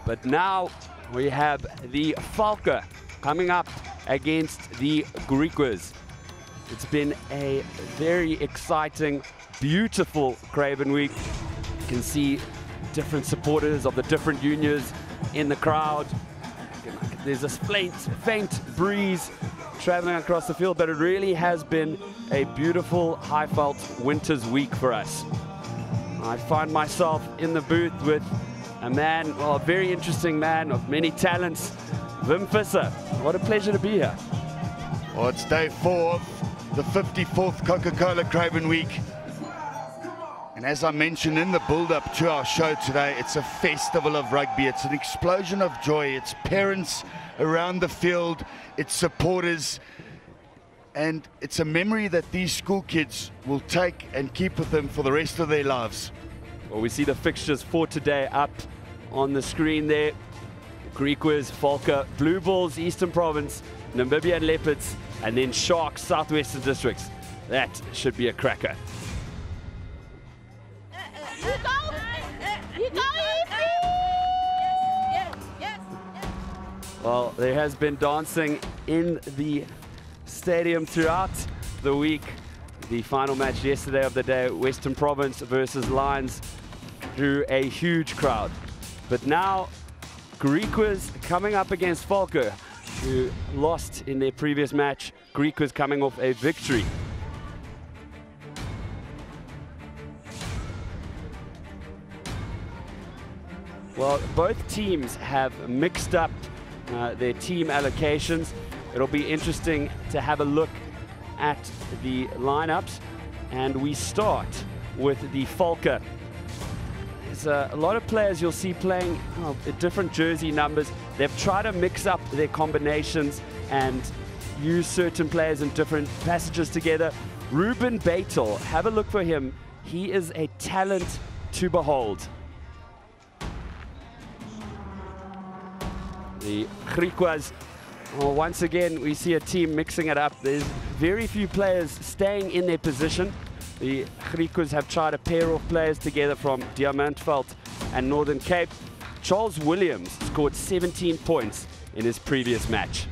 But now we have the Valke coming up against the Griquas. It's been a very exciting, beautiful Craven week. You can see different supporters of the different unions in the crowd. There's this faint breeze traveling across the field, but it really has been a beautiful, high-felt winter's week for us. I find myself in the booth with a man, well, a very interesting man of many talents, Wim Visser. What a pleasure to be here. Well, it's day 4 of the 54th Coca-Cola Craven Week. And as I mentioned in the build-up to our show today, it's a festival of rugby. It's an explosion of joy. It's parents around the field, it's supporters, and it's a memory that these school kids will take and keep with them for the rest of their lives. Well, we see the fixtures for today up on the screen there. Griquas, Valke, Blue Bulls, Eastern Province, Namibian Leopards, and then Sharks, Southwestern Districts. That should be a cracker. Well, there has been dancing in the stadium throughout the week. The final match yesterday of the day, Western Province versus Lions, drew a huge crowd. But now, Griquas coming up against Valke, who lost in their previous match. Griquas coming off a victory. Well, both teams have mixed up their team allocations. It'll be interesting to have a look at the lineups, and we start with the Valke. There's a lot of players you'll see playing different jersey numbers. They've tried to mix up their combinations and use certain players in different passages together. Ruben Beitel, have a look for him. He is a talent to behold. The Griquas, well, once again, we see a team mixing it up. There's very few players staying in their position. The Griquas have tried to pair off players together from Diamantveld and Northern Cape. Charles Williams scored 17 points in his previous match.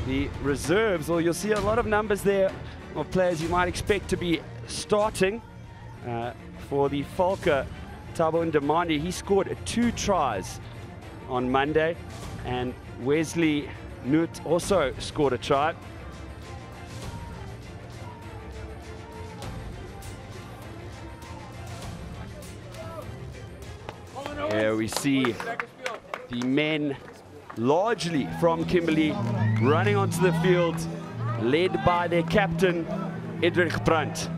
The reserves, well, you'll see a lot of numbers there of players you might expect to be starting. For the Valke, Thabo Ndamani, he scored 2 tries on Monday, and Wesley Nut also scored a try. Here we see the men largely from Kimberley running onto the field, led by their captain, Edrich Brandt.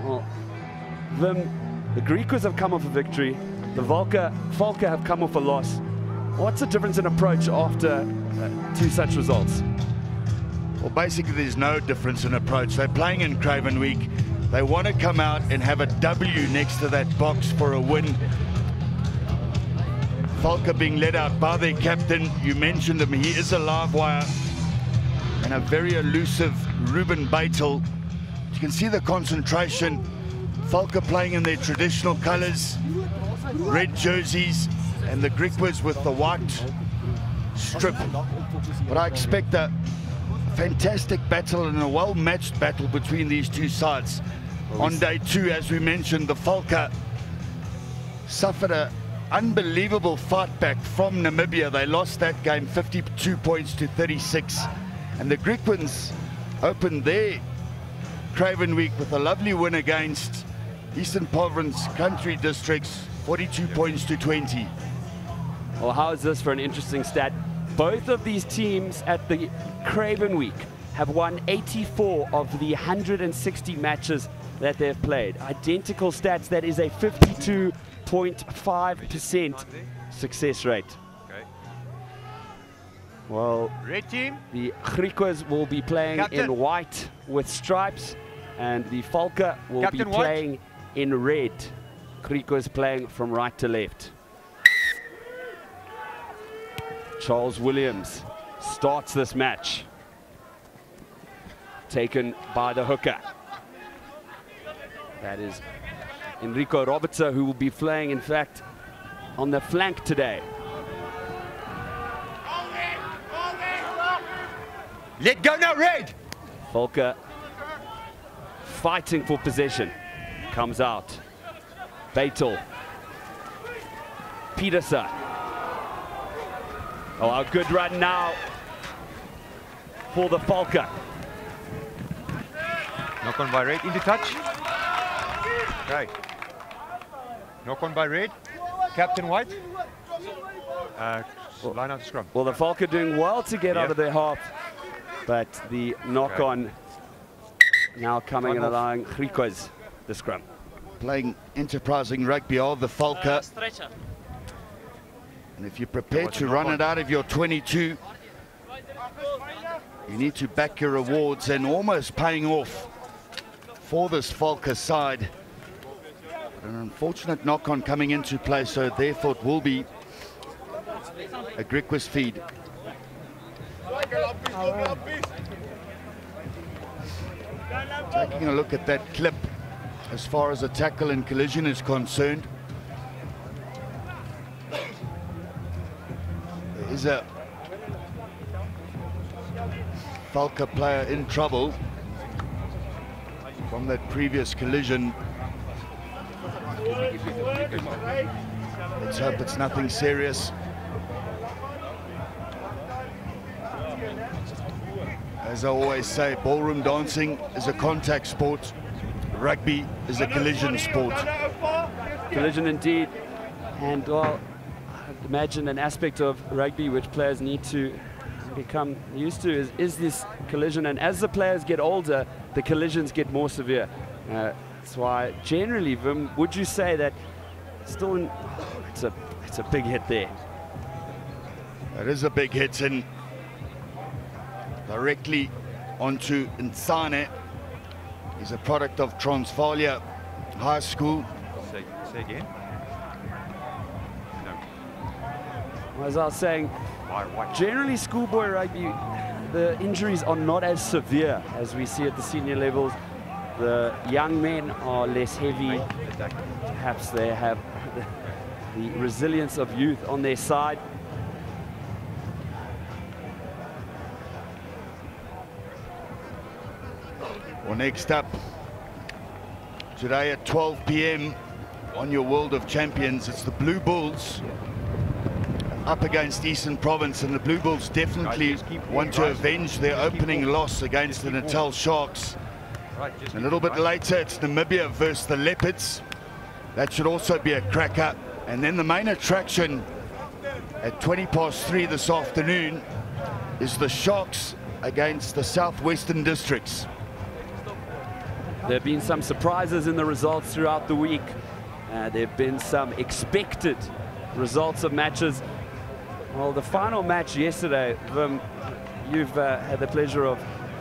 Well, the Griquas have come off a victory. The Valke have come off a loss. What's the difference in approach after 2 such results? Well, basically there's no difference in approach. They're playing in Craven Week. They want to come out and have a W next to that box for a win. Valke being led out by their captain. You mentioned him, he is a live wire. And a very elusive Ruben Beitel. You can see the concentration. Valke playing in their traditional colors, red jerseys, and the Griquas with the white strip. But I expect a fantastic battle and a well-matched battle between these two sides. On day 2, as we mentioned, the Valke suffered an unbelievable fight back from Namibia. They lost that game 52 points to 36. And the Griquas opened their Craven Week with a lovely win against Eastern Province Country Districts, 42 points to 20. Well, how is this for an interesting stat? Both of these teams at the Craven Week have won 84 of the 160 matches that they've played. Identical stats, that is a 52.5% success rate. Well, red team, the Griquas will be playing in white with stripes, and the Valke will be playing in red. Griquas playing from right to left. Charles Williams starts this match. taken by the hooker. That is Enrico Robertson, who will be playing, in fact, on the flank today. Let go now, Red! Valke fighting for possession. Comes out. Beitel. Peterson. Oh, a good run now for the Valke. Knock on by Red, into touch. Okay. Knock on by Red. Captain White. Line out the scrum. Well, the Valke doing well to get out of their half, but the knock on now coming and allowing Griquas the scrum. Playing enterprising rugby are the Valke. And if you're prepared to run it out of your 22, you need to back your rewards, and almost paying off for this Valke side. An unfortunate knock-on coming into play, so therefore it will be a Griquas feed. Taking a look at that clip as far as a tackle and collision is concerned. There is a Valke player in trouble from that previous collision. Let's hope it's nothing serious. As I always say, ballroom dancing is a contact sport. Rugby is a collision sport. Collision indeed. And well, I'd imagine an aspect of rugby which players need to become used to is this collision. And as the players get older, the collisions get more severe. That's why generally, Vim, would you say that still it's a big hit there? That is a big hit, and directly onto Nsane. He's a product of Transvalia High School. Say again? No. As I was saying, generally schoolboy rugby, the injuries are not as severe as we see at the senior levels. The young men are less heavy. Perhaps they have the resilience of youth on their side. Well, next up, today at 12 p.m. on your World of Champions, it's the Blue Bulls up against Eastern Province, and the Blue Bulls definitely want to avenge their opening loss against the Natal Sharks. A little bit later, it's Namibia versus the Leopards. That should also be a cracker. And then the main attraction at 3:20 this afternoon is the Sharks against the Southwestern Districts. There have been some surprises in the results throughout the week. There have been some expected results of matches. Well, the final match yesterday, you've had the pleasure of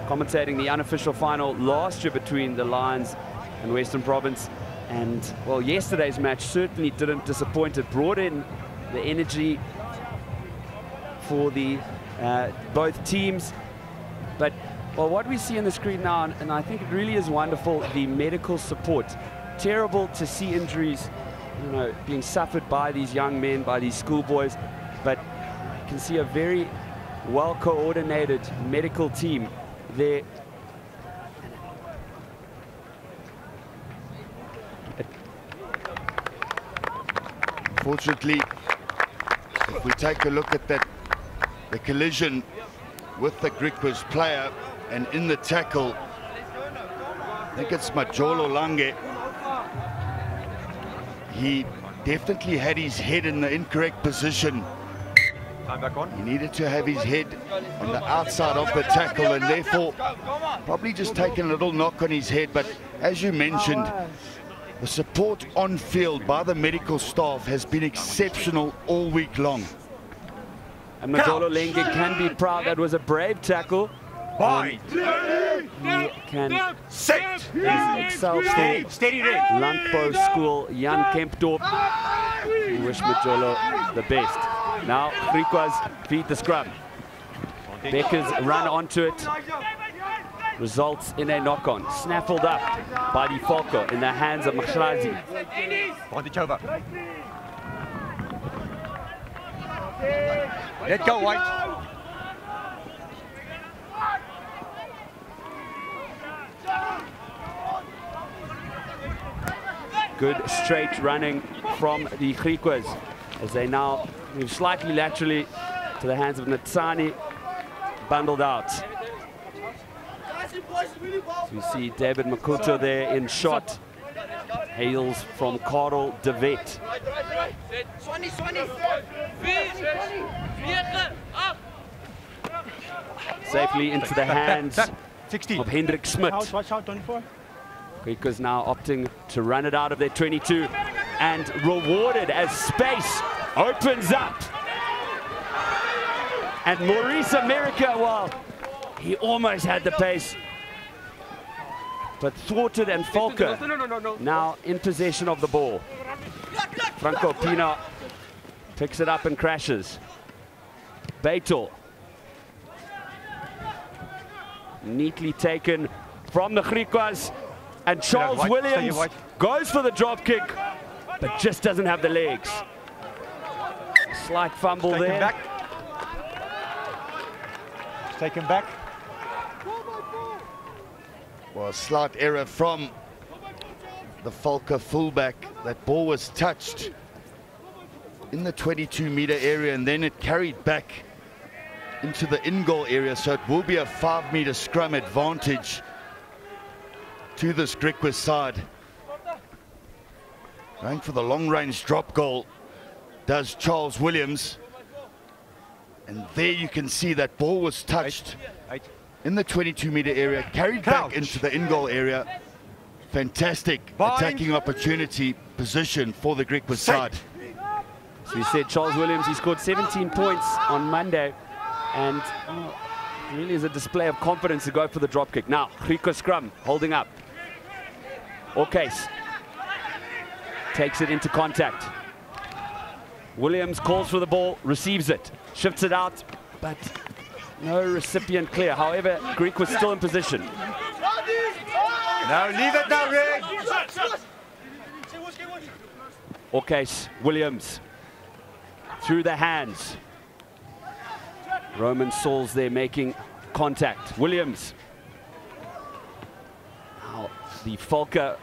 commentating the unofficial final last year between the Lions and Western Province. And, well, yesterday's match certainly didn't disappoint. It brought in the energy for the both teams. But, well, what we see on the screen now, and I think it really is wonderful, the medical support. Terrible to see injuries, you know, being suffered by these young men, by these schoolboys. But you can see a very well-coordinated medical team there. Fortunately, if we take a look at that, the collision with the Griquas player, and in the tackle, I think it's Majolo Lange. He definitely had his head in the incorrect position. Time back on. He needed to have his head on the outside of the tackle, and therefore probably just taken a little knock on his head. But as you mentioned, the support on field by the medical staff has been exceptional all week long. And Majolo Lange can be proud. That was a brave tackle. He can excel for Steady, Landbou School, Jan Kempdorp. We wish Majolo the best. Now Griquas feed the scrum. Becker's run onto it. results in a knock-on. Snaffled up by the Valke in the hands of Machrazi. Bondage over. Let go, White. Good straight running from the Griquas as they now move slightly laterally to the hands of Natsani, bundled out. So you see David Makuto there in shot. Hails from Cw Dvd. Safely into the hands of Hendrik Smit. Griquas now opting to run it out of their 22 and rewarded as space opens up. And Maurice America, well, he almost had the pace, but thwarted, and Valke now in possession of the ball. Franco Pina picks it up and crashes. Beitel. Neatly taken from the Griquas, and Charles Williams goes for the drop kick, but just doesn't have the legs. Slight fumble there. Taken back. Well, a slight error from the Valke fullback. That ball was touched in the 22-meter area, and then it carried back into the in-goal area, so it will be a 5-meter scrum advantage to this Griquas side. Going for the long-range drop goal does Charles Williams. And there you can see that ball was touched in the 22-meter area, carried back into the in-goal area. Fantastic attacking opportunity position for the Griquas side. So you said Charles Williams, he scored 17 points on Monday, and really is a display of confidence to go for the drop kick. Now, Griquas scrum, holding up. Orcase takes it into contact. Williams calls for the ball, receives it, shifts it out, but no recipient clear. However, Griquas still in position. Now leave it now, Ray. Orcase, Williams, through the hands. Roman Sauls there making contact. Williams. Now the Valke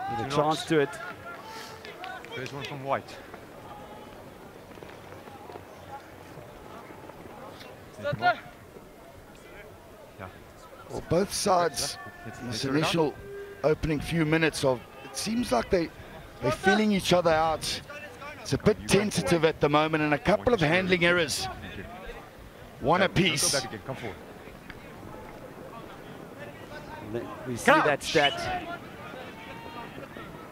with a chance to it. There's one from White. Well, both sides, this initial opening few minutes of, it seems like they're feeling each other out. It's a bit tentative at the moment, and a couple of handling errors. One apiece. We see that stat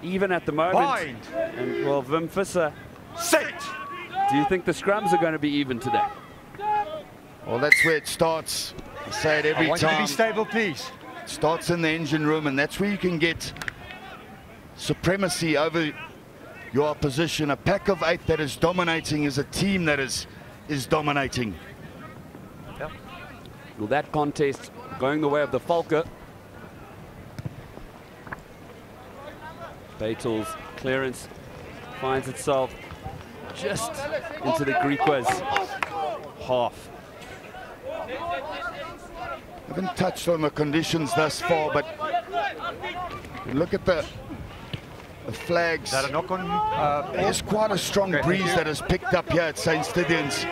even at the moment. And well, Wim Visser, do you think the scrums are going to be even today? Well, that's where it starts. I say it every time. You to be stable, please. It starts in the engine room, and that's where you can get supremacy over your opposition. A pack of 8 that is dominating is a team that is dominating. Yep. Well, that contest going the way of the Valke. Beitel's clearance finds itself just into the Griquas half. Haven't touched on the conditions thus far, but look at the flags. That a knock on, there's quite a strong breeze that has picked up here at St. Stithians.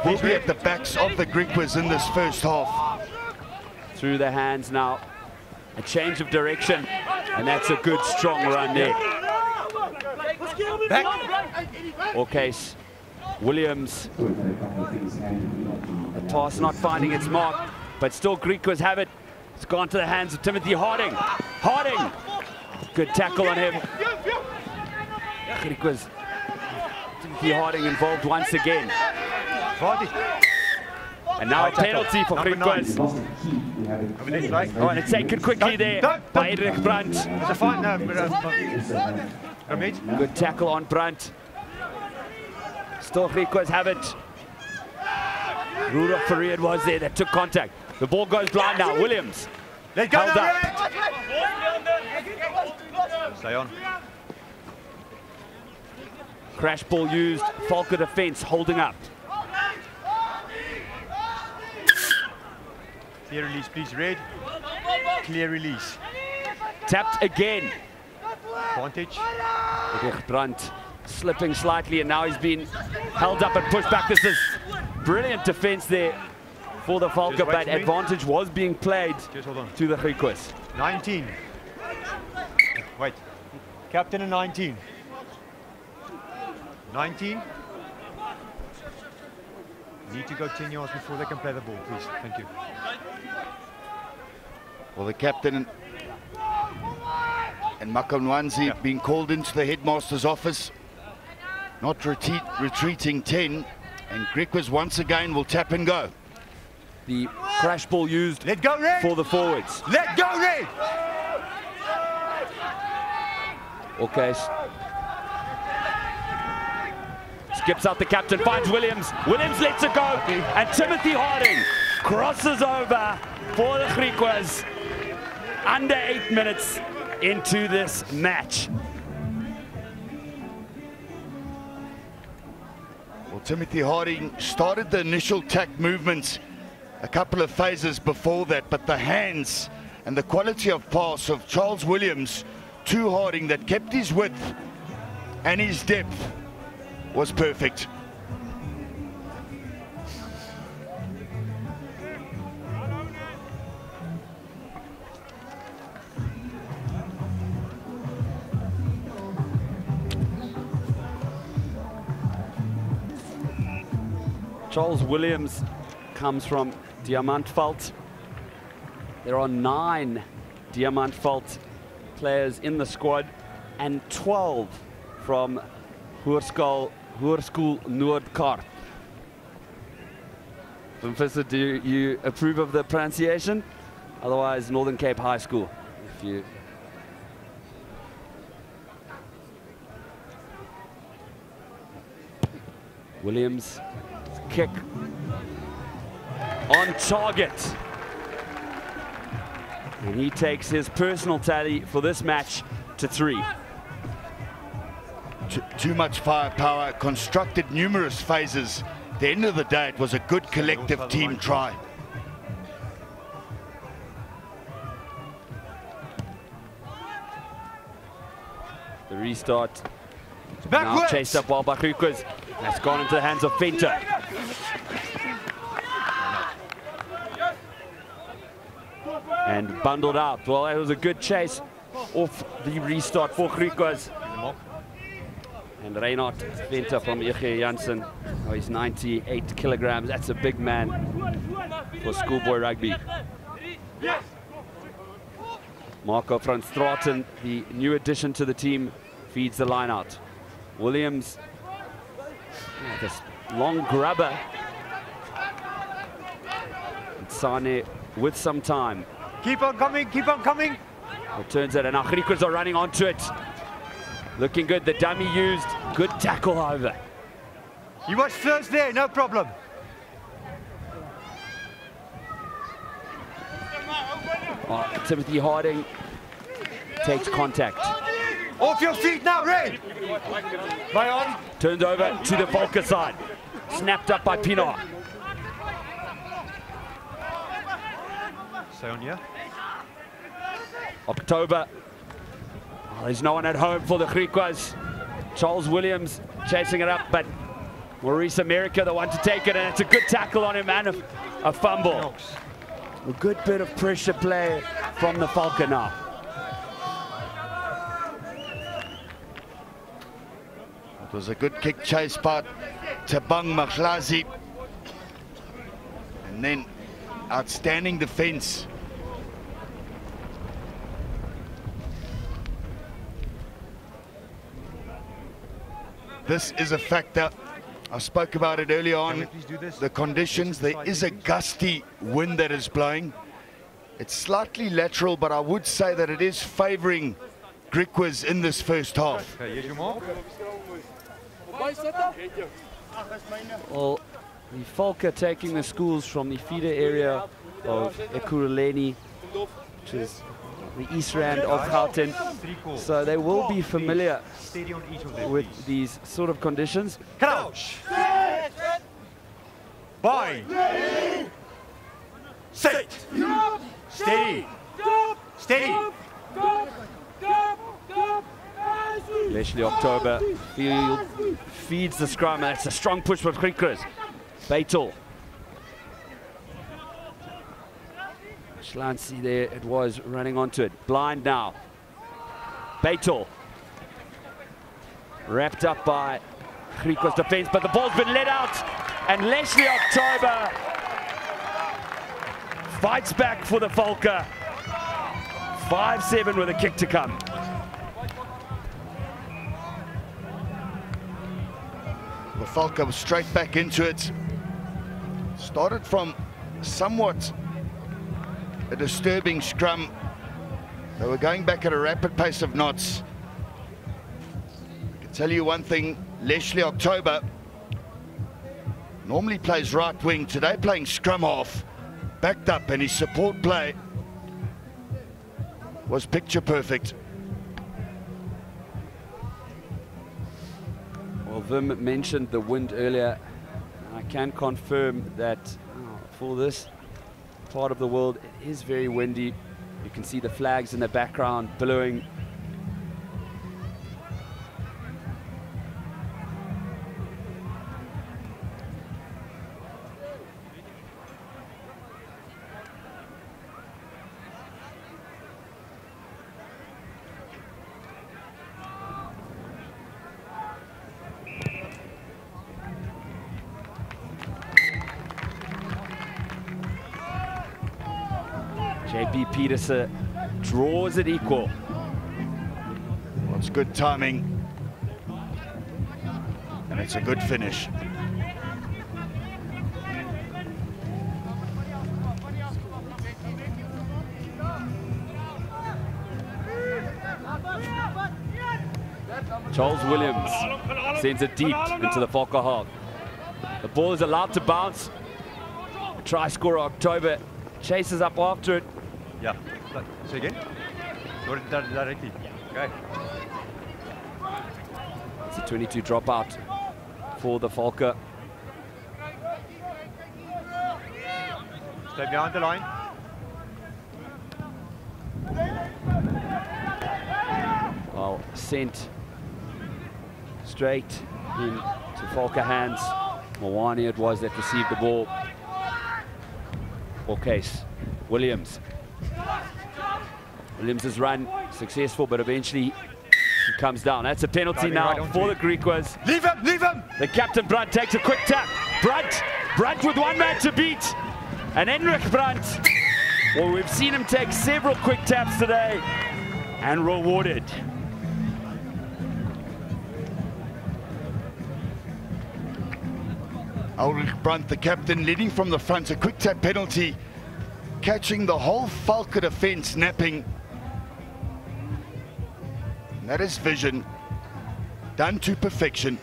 We'll be at the backs of the Griquas in this first half. Through the hands now. A change of direction, and that's a good strong run there. Back. Orcase, Williams. The toss not finding its mark, but still Griquas have it. It's gone to the hands of Timothy Harding. Harding, good tackle on him. Griquas, Timothy Harding involved once again. And now a penalty for Griquas. Oh, and it's taken quickly there by Hendrik Brandt. It's a fine Good tackle on Brandt. Still Griquas have it. Rudolf Farid was there that took contact. The ball goes blind now. Williams. Let go Held up. Stay on. Crash ball used. Valke defense holding up. Clear release, please, Red. Clear release. Tapped again. Advantage. Brunt slipping slightly, and now he's been held up and pushed back. This is brilliant defense there for the Valke, Just wait but for me. advantage was being played Just hold on. to the Griquas. 19. Wait. Captain and 19. 19. Need to go 10 yards before they can play the ball, please. Thank you. Well, the captain and Makamwanzi being called into the headmaster's office. Not retreating 10, and Griquas once again will tap and go. The crash ball used Let go, Red. for the forwards. Let go, Red. Okay. Skips out the captain, finds Williams. Williams lets it go, and Timothy Harding crosses over for the Griquas. Under 8 minutes into this match. Well, Timothy Harding started the initial tack movements a couple of phases before that, but the hands and the quality of pass of Charles Williams to Harding that kept his width and his depth was perfect. Charles Williams comes from Diamantfeld. There are 9 Diamantfeld players in the squad and 12 from Hoërskool Noordkaart. Professor, do you approve of the pronunciation? Otherwise, Northern Cape High School. If you Williams kick on target. And he takes his personal tally for this match to 3. Too much firepower, constructed numerous phases. At the end of the day, it was a good collective team try. The restart now Backwards. chased up well by Griquas. That's gone into the hands of Venter. And bundled out. Well, it was a good chase off the restart for Griquas. And Reinhard Venter from Ige Janssen. Oh, he's 98 kilograms. That's a big man for schoolboy rugby. Marco van Straten, the new addition to the team, feeds the line out. Williams, this long grubber. And Sane with some time. Keep on coming, keep on coming. Returns it, and now Griquas are running onto it. Looking good, the dummy used. Good tackle over. You watch first there, no problem. Oh, Timothy Harding takes contact. Off your feet now, Red. Play on. Turned over to the Valke side. Snapped up by Pienaar. Stay on here. October. Oh, there's no one at home for the Griquas. Charles Williams chasing it up, but Maurice America the one to take it, and it's a good tackle on him and a fumble. A good bit of pressure play from the Valke now. It was a good kick chase by Tabang Maglazi. And then outstanding defense. This is a factor. I spoke about it earlier on. The conditions, there is a gusty wind that is blowing. It's slightly lateral, but I would say that it is favoring Griquas in this first half. Okay, here's your mark. Well, the Valke taking the schools from the feeder area of Ekurhuleni, which is the east rand of Gauteng. So they will be familiar with these sort of conditions. Crouch. Bind. Sit. Steady. Steady. Leslie October feeds the scrum, and it's a strong push for Griquas. Beitel. Schlancy there, it was running onto it. Blind now. Beitel. Wrapped up by Griquas defense, but the ball's been let out, and Leslie October fights back for the Valke. 5-7 with a kick to come. The Valke was straight back into it. Started from somewhat a disturbing scrum. They were going back at a rapid pace of knots. I can tell you one thing, Leslie October normally plays right wing, today playing scrum half, backed up, and his support play was picture perfect. Well, Wim mentioned the wind earlier. I can confirm that for this part of the world, it is very windy. You can see the flags in the background blowing. JP Peterson draws it equal. Well, it's good timing, and it's a good finish. Charles Williams sends it deep into the Valke half. The ball is allowed to bounce. Try scorer October chases up after it. Yeah. Say again. Directly. Okay. It's a 22 dropout for the Valke. Stay behind the line. Well, sent straight into Valke hands. Mawani it was that received the ball. Or case. Williams. Williams' run successful, but eventually he comes down. That's a penalty now for the Griquas. Leave him, leave him! The captain, Brandt, takes a quick tap. Brandt with one man to beat. And Henrik Brandt, well, we've seen him take several quick taps today and rewarded. Ulrich Brandt, the captain, leading from the front, a quick tap penalty, catching the whole Valke defense napping. And that is vision, done to perfection.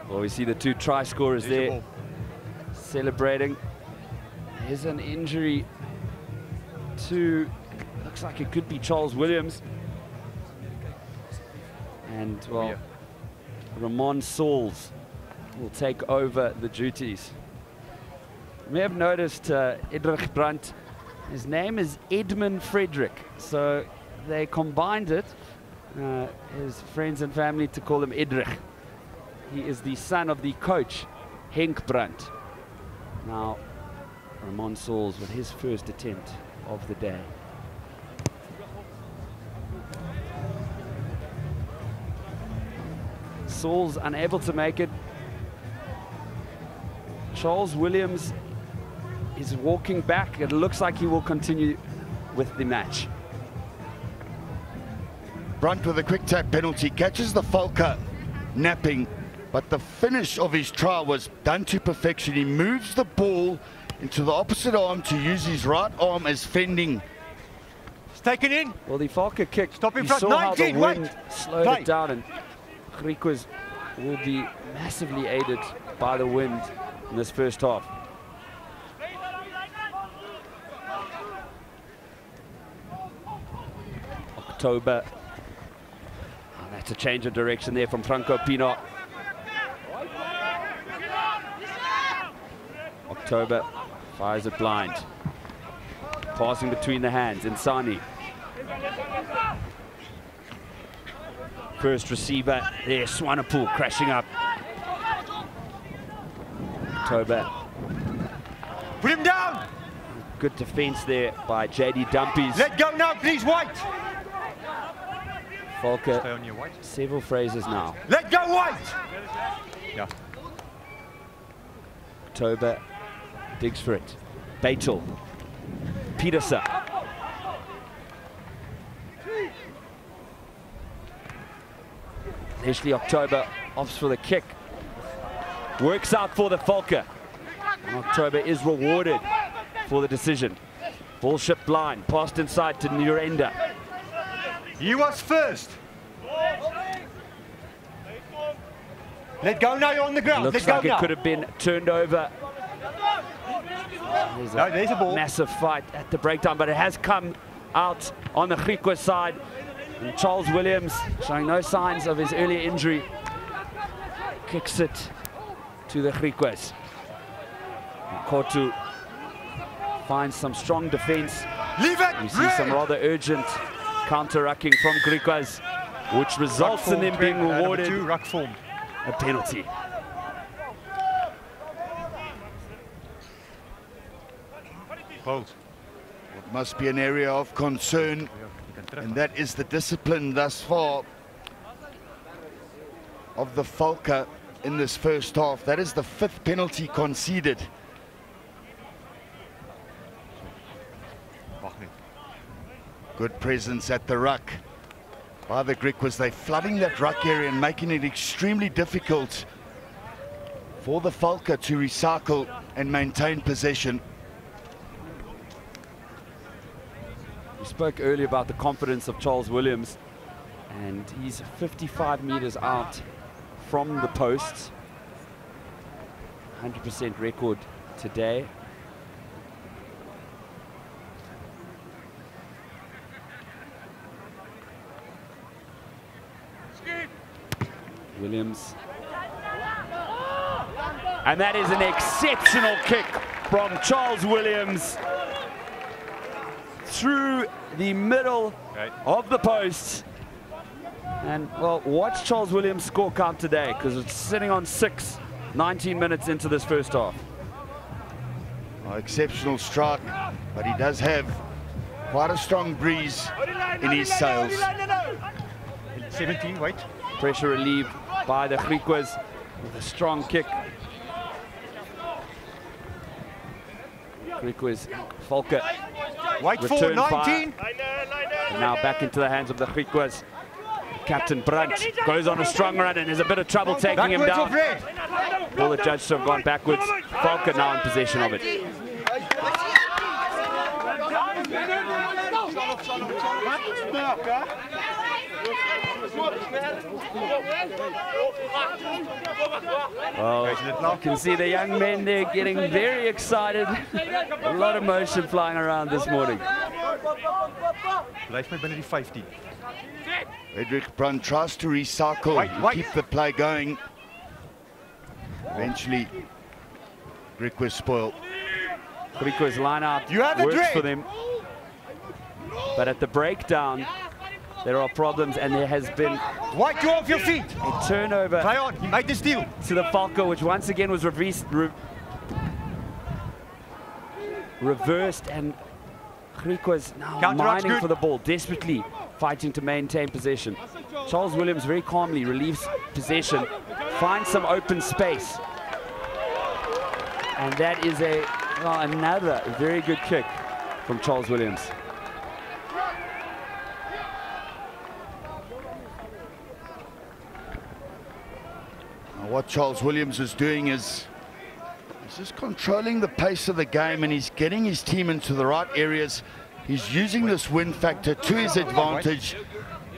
Well, we see the two try scorers there celebrating. There's an injury to, looks like it could be Charles Williams. And, well, Ramon Sauls will take over the duties. You may have noticed Edrich Brandt, his name is Edmund Frederick, so they combined it, his friends and family, to call him Edrich. He is the son of the coach, Henk Brandt. Now, Ramon Sauls with his first attempt of the day. Sauls unable to make it. Charles Williams is walking back. It looks like he will continue with the match. Brandt with a quick tap penalty, catches the Valke napping, but the finish of his try was done to perfection. He moves the ball into the opposite arm to use his right arm as fending. taken in. Well, the Valke kick, Stop in you front. saw how the 19, wind wait. slowed Play. it down, and Griquas will be massively aided by the wind in this first half. October. Oh, that's a change of direction there from Franco Pino. October fires it blind. Passing between the hands, Insani. First receiver there, Swanepoel crashing up. October. Put him down. Good defense there by JD Dumpies. Let go now, please, White. Valke, Stay on your White. several phrases now. Let go, White. Yeah. October digs for it. Beitel. Peterson. Leslie October opts for the kick. Works out for the Valke. And October is rewarded for the decision. Ball shipped blind, passed inside to Nurenda. He was first. Let go now, you're on the ground. Looks Let like go it now. could have been turned over. There's a ball. Massive fight at the breakdown, but it has come out on the Griquas side. And Charles Williams, showing no signs of his earlier injury, kicks it to the Griquas. Kotu finds some strong defense. Leave it. You see some rather urgent counter-rucking from Griquas, which results in them being rewarded Ruck form. a penalty. Hold. What must be an area of concern, and that is the discipline thus far of the Valke in this first half. That is the 5th penalty conceded. Good presence at the ruck by the Griquas. They're flooding that ruck area and making it extremely difficult for the Valke to recycle and maintain possession. We spoke earlier about the confidence of Charles Williams, and he's 55 meters out from the posts. 100% record today. Williams. And that is an exceptional kick from Charles Williams through the middle of the post. And, well, watch Charles Williams' score count today, because it's sitting on 6, 19 minutes into this first half. Oh, exceptional strike, but he does have quite a strong breeze in his sails. 17, wait. Pressure relieved by the Griquas with a strong kick. Griquas, Valke, White for return 19. and now back into the hands of the Griquas. Captain Brandt goes on a strong run, and there's a bit of trouble taking him Backwards of down. red. All the judges have gone backwards. Valke now in possession of it. Well, you can see the young men there getting very excited. A lot of motion flying around this morning. Blijf my binnen die 15. Frederik Brandt tries to recycle and keep the play going. Eventually, Griquas spoil. Griquas line out works for them. But at the breakdown, there are problems, and there has been White, you off your feet. a turnover Try on, he made the steal. to the Valke, which once again was reversed, and Griquas now Counter-ruck's mining good. for the ball, desperately fighting to maintain possession. Charles Williams very calmly relieves possession, finds some open space, and that is another very good kick from Charles Williams. What Charles Williams is doing is he's just controlling the pace of the game, and he's getting his team into the right areas. He's using this win factor to his advantage,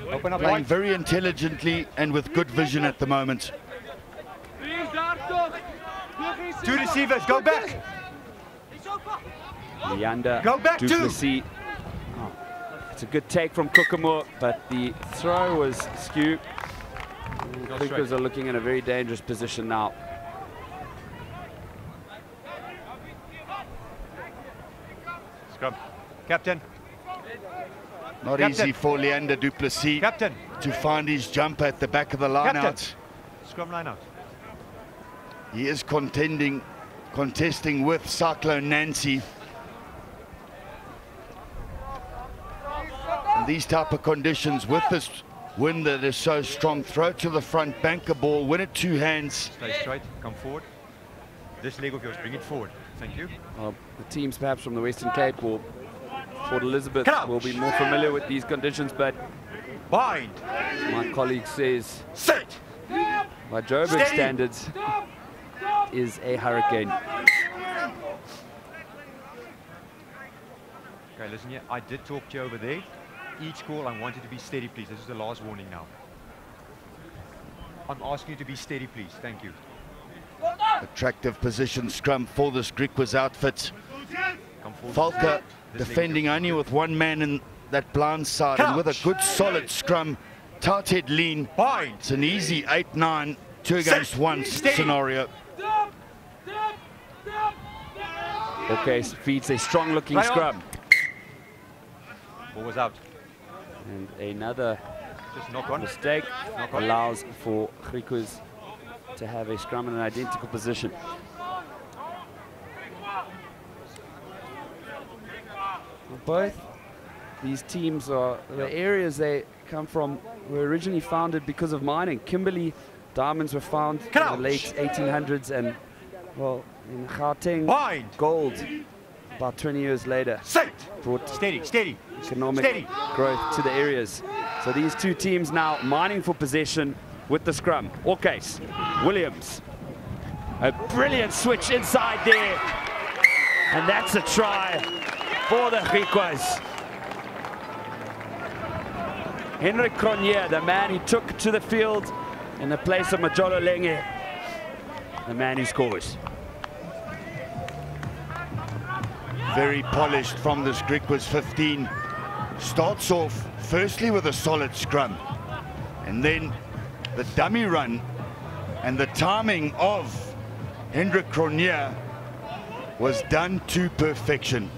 Open up playing wide. very intelligently and with good vision at the moment. 2 receivers, go back. Leander Go back, du Plessis. Oh, it's a good take from Kokomo, but the throw was skewed. Griquas are looking in a very dangerous position now. Scrum. Captain. Not Captain. easy for Leander du Plessis Captain. to find his jumper at the back of the line Captain. out. Scrum line out. He is contesting with Cyclone Nancy. In these type of conditions, with this wind that is so strong, throw to the front, bank a ball, win it 2 hands. Stay straight, come forward. This leg of yours, bring it forward. Thank you. The teams perhaps from the Western Cape or Port Elizabeth Crouch. will be more familiar with these conditions, but Bind. my colleague says Sit. by Joburg Steady. standards is a hurricane. Okay, listen here. I did talk to you over there. Each call, I want you to be steady, please. This is the last warning now. I'm asking you to be steady, please. Thank you. Attractive position scrum for this Griquas outfit. Come forward. Valke This leg defending of only yours. with 1 man in that blind side, and with a good solid scrum, tight head lean. Bind. It's an easy 8-9, 2 against 1 Steady. scenario. Okay, feeds a strong looking Right on. scrum. Ball was out. And another Just knock on. mistake Knock on. allows for Griquas to have a scrum in an identical position. Both these teams are, the areas they come from were originally founded because of mining. Kimberley diamonds were found in the late 1800s, and well, in Gauteng, Bind. gold about 20 years later Sit. brought Steady, steady. economic Steady. growth to the areas. So these two teams now mining for possession with the scrum. Orcase, Williams, a brilliant switch inside there, and that's a try for the Griquas. Henrik Cronje, the man he took to the field in the place of Majolo Lenge, the man who scores. Very polished from this Griquas 15. Starts off firstly with a solid scrum, and then the dummy run and the timing of Hendrik Cronje was done to perfection.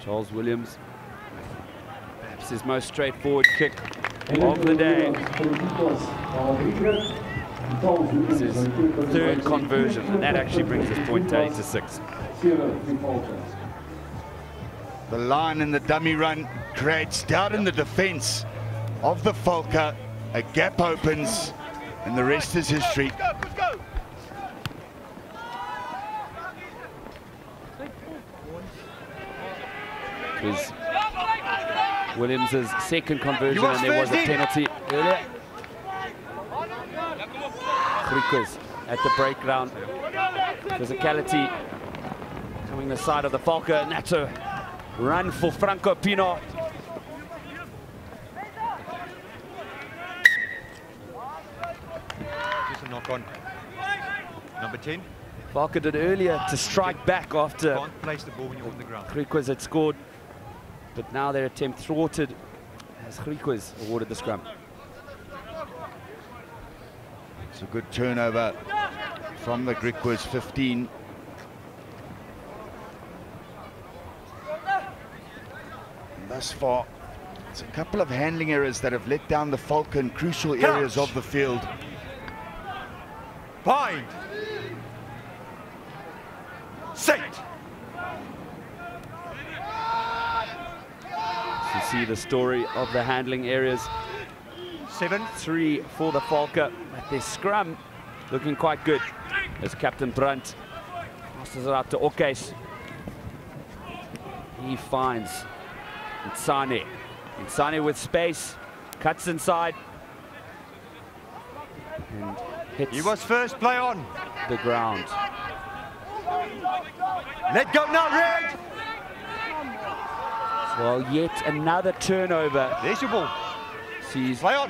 Charles Williams, perhaps his most straightforward kick of the day. This is third conversion, and that actually brings his point tally to 6. The line and the dummy run creates doubt in the defense of the Valke. A gap opens, and the rest is history. It was Williams' second conversion, and there was a penalty earlier. Griquas at the breakdown. Physicality coming the side of the Valke, and that's a run for Franco Pino. Just a knock on. Number 10. Valke did earlier to strike back after Can't place the ball when you're on the ground. Griquas had scored, but now their attempt thwarted as Griquas awarded the scrum. It's a good turnover from the Griquas 15. And thus far, it's a couple of handling errors that have let down the Valke in crucial areas of the field. Bind. Sit. You see the story of the handling areas. 7. 3 for the Valke, but their scrum looking quite good as Captain Brunt passes it out to Okes. He finds Insane. Insane with space, cuts inside, and hits. He was first, play on. The ground. Let go now, Red. Well, yet another turnover. There's your ball. Sees. Play on.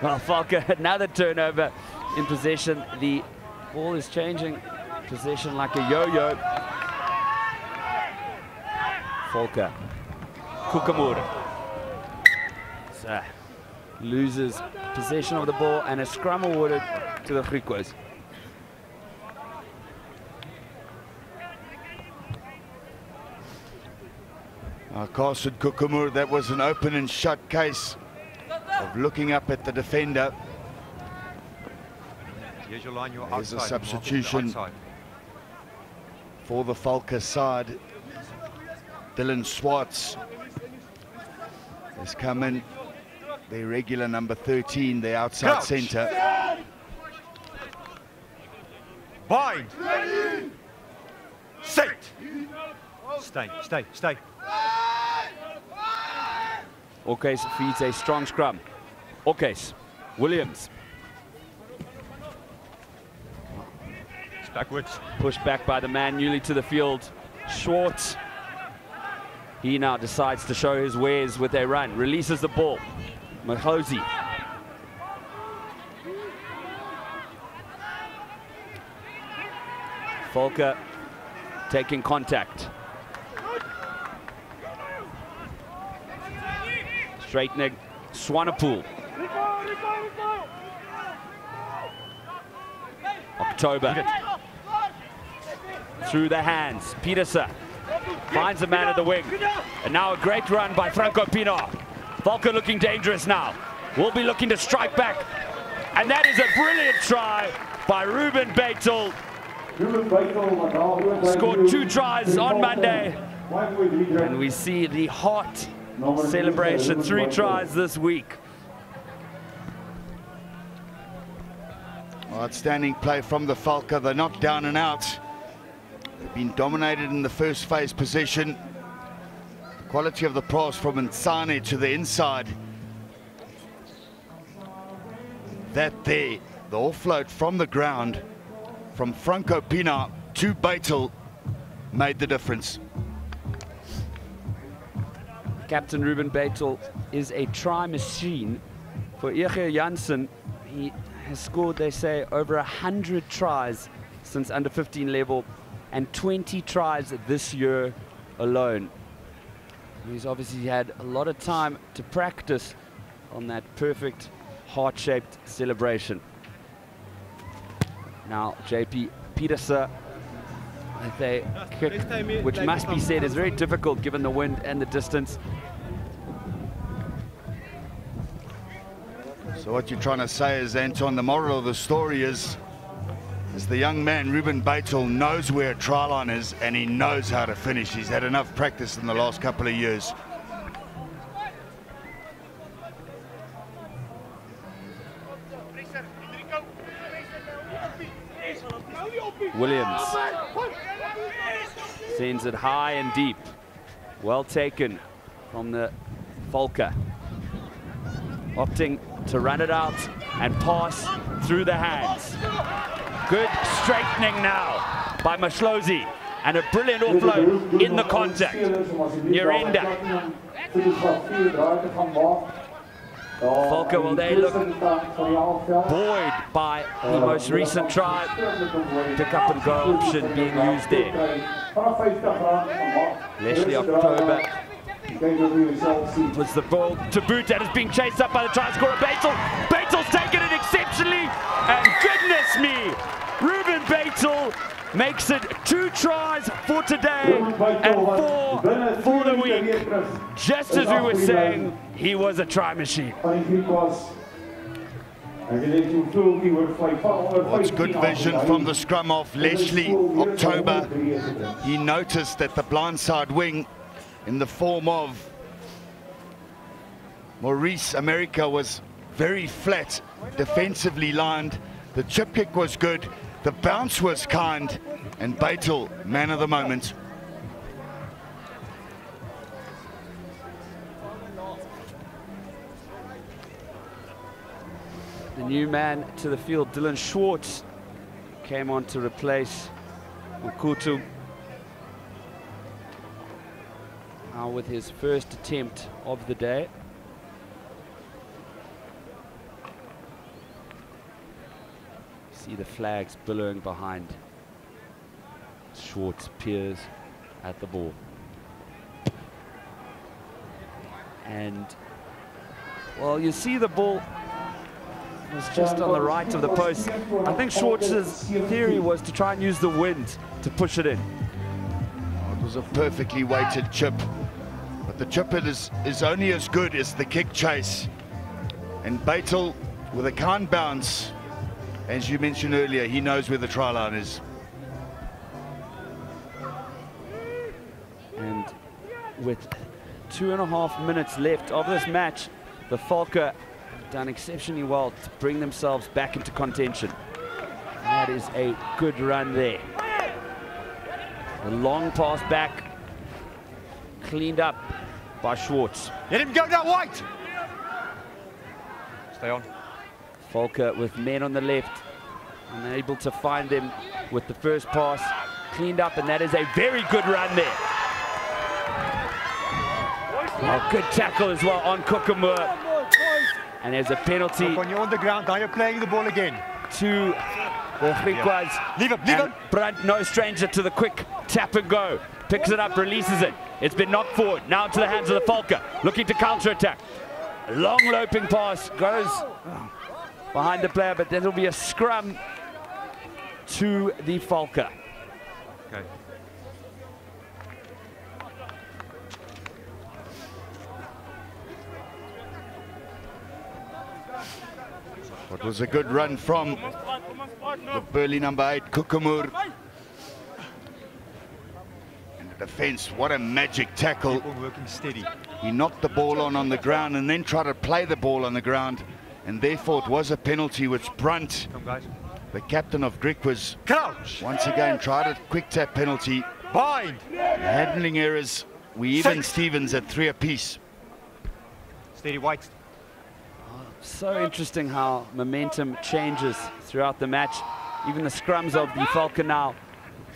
Well, Valke, another turnover in possession. The ball is changing possession like a yo-yo. Valke. Kukamur. So, loses possession of the ball and a scrum awarded to the Griquas. Carson Kukamur, that was an open and shut case of looking up at the defender. Here's your line, you're There's outside. a substitution for the Valke side. Dylan Swartz has come in, their regular number 13, the outside centre. Bind. Set. Stay. Okes feeds a strong scrum. Okes, Williams. It's backwards. Pushed back by the man newly to the field, Schwartz. He now decides to show his wares with a run. Releases the ball. Mahosi. Valke taking contact. Straightening Swanepoel. October. Through the hands. Petersen finds the man at the wing. And now a great run by Franco Pienaar. Valke looking dangerous now. Will be looking to strike back. And that is a brilliant try by Ruben Beitel. Scored 2 tries on Monday. And we see the hot celebration, 3 tries this week. Outstanding play from the Valke. They're not down and out. They've been dominated in the first phase possession. The quality of the pass from Insane to the inside. That there, the offload from the ground from Franco Pienaar to Beitel made the difference. Captain Ruben Beitel is a try machine. For Eger Janssen, he has scored, they say, over 100 tries since under 15 level and 20 tries this year alone. He's obviously had a lot of time to practice on that perfect heart-shaped celebration. Now JP Petersen with a kick, which must be said is very difficult given the wind and the distance. So what you're trying to say is, Anton, the moral of the story is the young man, Ruben Beitel, knows where a try line is and he knows how to finish. He's had enough practice in the last couple of years. Williams sends it high and deep. Well taken from the Valke. Opting to run it out and pass through the hands. Good straightening now by Mashlozi, and a brilliant offload in the contact. Nyirenda. Valke, well, they look buoyed by the most recent try. Pick up and go option being used there. Leslie October was the ball to boot, and is being chased up by the try scorer Beitel. Beitel's taken it exceptionally, and goodness me, Ruben Beitel makes it 2 tries for today and 4 for the week. Just as we were saying, he was a try machine. Well, it's good vision from the scrum off Leslie October. He noticed that the blindside wing in the form of Maurice America was very flat, defensively lined, The chip kick was good. The bounce was kind. And Beitel, man of the moment. The new man to the field, Dylan Schwartz, came on to replace Mkutu. Now with his first attempt of the day. See the flags billowing behind. Schwartz peers at the ball. And, well, you see the ball was just on the right of the post. I think Schwartz's theory was to try and use the wind to push it in. Oh, it was a perfectly weighted chip. But the chip is only as good as the kick chase. And Beitel, with a kind bounce, as you mentioned earlier, he knows where the try line is. And with 2.5 minutes left of this match, the Valke have done exceptionally well to bring themselves back into contention. And that is a good run there. A long pass back, cleaned up by Schwartz. Let him go now, White! Stay on. Valke with men on the left, unable to find them with the first pass, cleaned up, and that is a very good run there. Oh, good tackle as well on Kokomur. And there's a penalty. When you're on the ground, now you're playing the ball again. To the Griquas. Leave him, leave him. Brandt, no stranger to the quick tap and go. Picks it up, releases it. It's been knocked forward, now into the hands of the Valke, looking to counter-attack. Long loping pass, goes behind the player, but there'll be a scrum to the Valke. Okay. It was a good run from the burly number 8, Kokomur. And the defense, what a magic tackle. Working steady. He knocked the ball on the ground and then tried to play the ball on the ground. And therefore it was a penalty which Brandt, the captain of Griquas, Crouch! once again tried a quick tap penalty. Bind! Handling errors, we even Stevens at 3 apiece. Steady, White. So interesting how momentum changes throughout the match. Even the scrums of the Valke now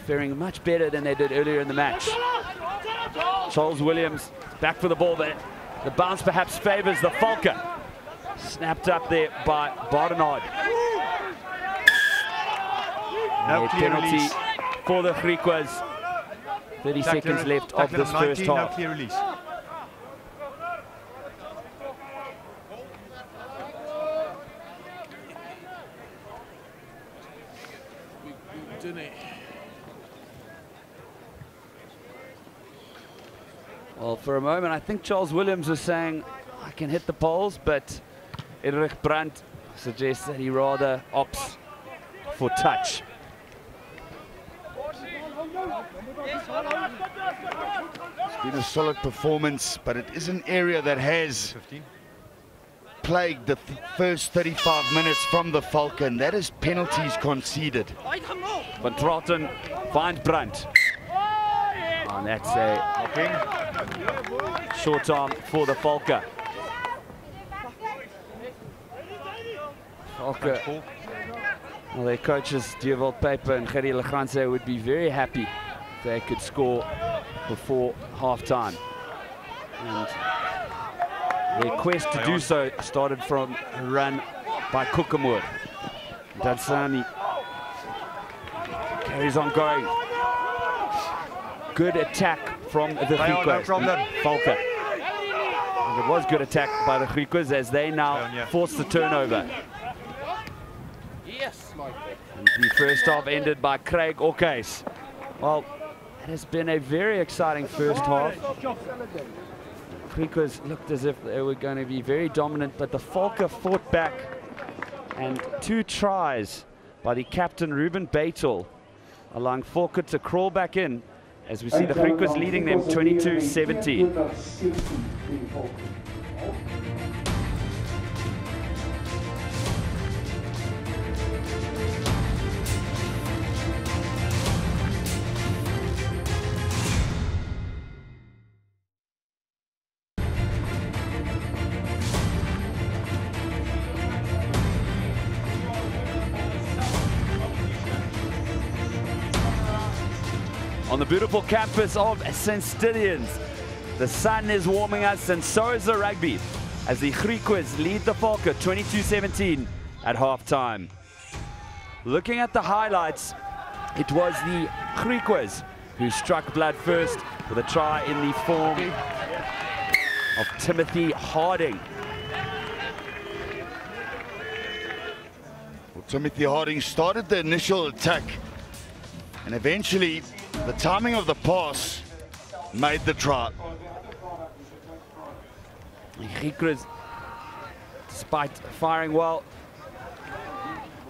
faring much better than they did earlier in the match. Charles Williams back for the ball, but the bounce perhaps favors the Valke. Snapped up there by Barnard. No a penalty release for the Griquas. 30 seconds left of this first half. No clear release. Well, for a moment, I think Charles Williams was saying, I can hit the poles, but Erich Brandt suggests that he rather opts for touch. It's been a solid performance, but it is an area that has plagued the first 35 minutes from the Valke, and that is penalties conceded. Van Trauten finds Brandt. And that's a short arm for the Valke. Valke, well, their coaches, Dewald Paper and Gerrie Legrandse, would be very happy if they could score before half-time. And their quest to do so started from a run by Kokomur. Dansani carries on going. Good attack from the Griquas, Valke. And it was good attack by the Griquas as they now force the turnover. Yes, and the first half ended by Craig Orcase. Well, it has been a very exciting first half. Griquas looked as if they were going to be very dominant, but the Valke fought back, and 2 tries by the captain Ruben Beitel allowing Valke to crawl back in, as we see the Griquas leading them 22-17. on the beautiful campus of St. Stithians. The sun is warming us, and so is the rugby, as the Griquas lead the Valke 22-17 at halftime. Looking at the highlights, it was the Griquas who struck blood first with a try in the form of Timothy Harding. Well, Timothy Harding started the initial attack, and eventually the timing of the pass made the try. The Griquas, despite firing well,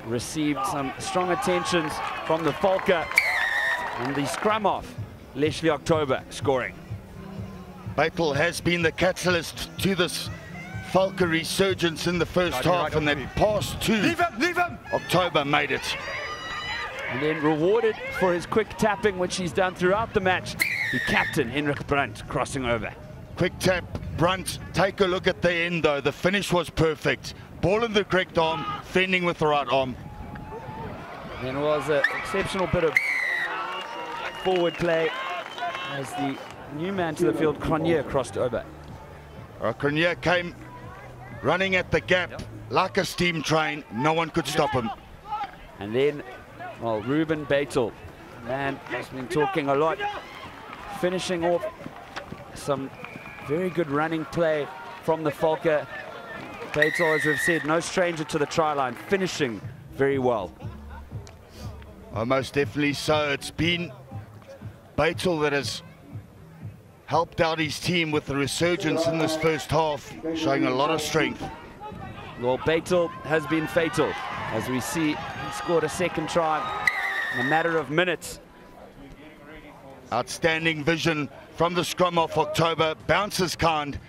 received some strong attentions from the Valke, and the scrum off, Leslie October scoring. Beitel has been the catalyst to this Valke resurgence in the first half, and that pass to October made it. And then rewarded for his quick tapping, which he's done throughout the match, the captain, Henrik Brandt, crossing over. Quick tap, Brandt. Take a look at the end though. The finish was perfect. Ball in the correct arm, fending with the right arm. And it was an exceptional bit of forward play as the new man to the field, Cronje, crossed over. Cronje came running at the gap like a steam train. No one could stop him. And then, well, Ruben Beitel, man, has been talking a lot, finishing off some very good running play from the Valke. Beitel, as we've said, no stranger to the try line, finishing very well. Oh, most definitely so. It's been Beitel that has helped out his team with the resurgence in this first half, showing a lot of strength. Well, Beitel has been fatal. As we see, he scored a second try in a matter of minutes. Outstanding vision from the scrum off October. Bounces kind.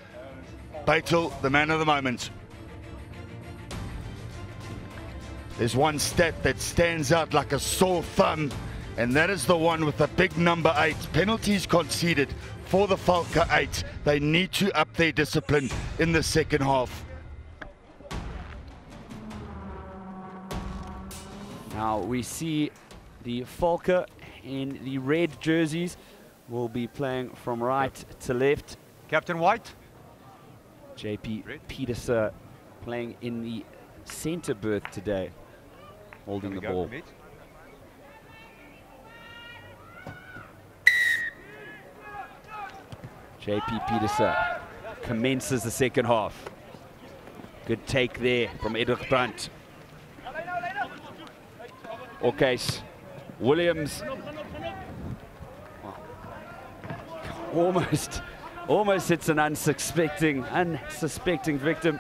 Beitel, the man of the moment. There's one stat that stands out like a sore thumb, and that is the one with the big number 8. Penalties conceded for the Valke 8. They need to up their discipline in the second half. Now we see the Valke in the red jerseys will be playing from right to left. Captain White. JP Peterson playing in the center berth today, holding the ball. JP Peterson commences the second half. Good take there from Henrik Brandt. Okay, Williams almost hits an unsuspecting victim.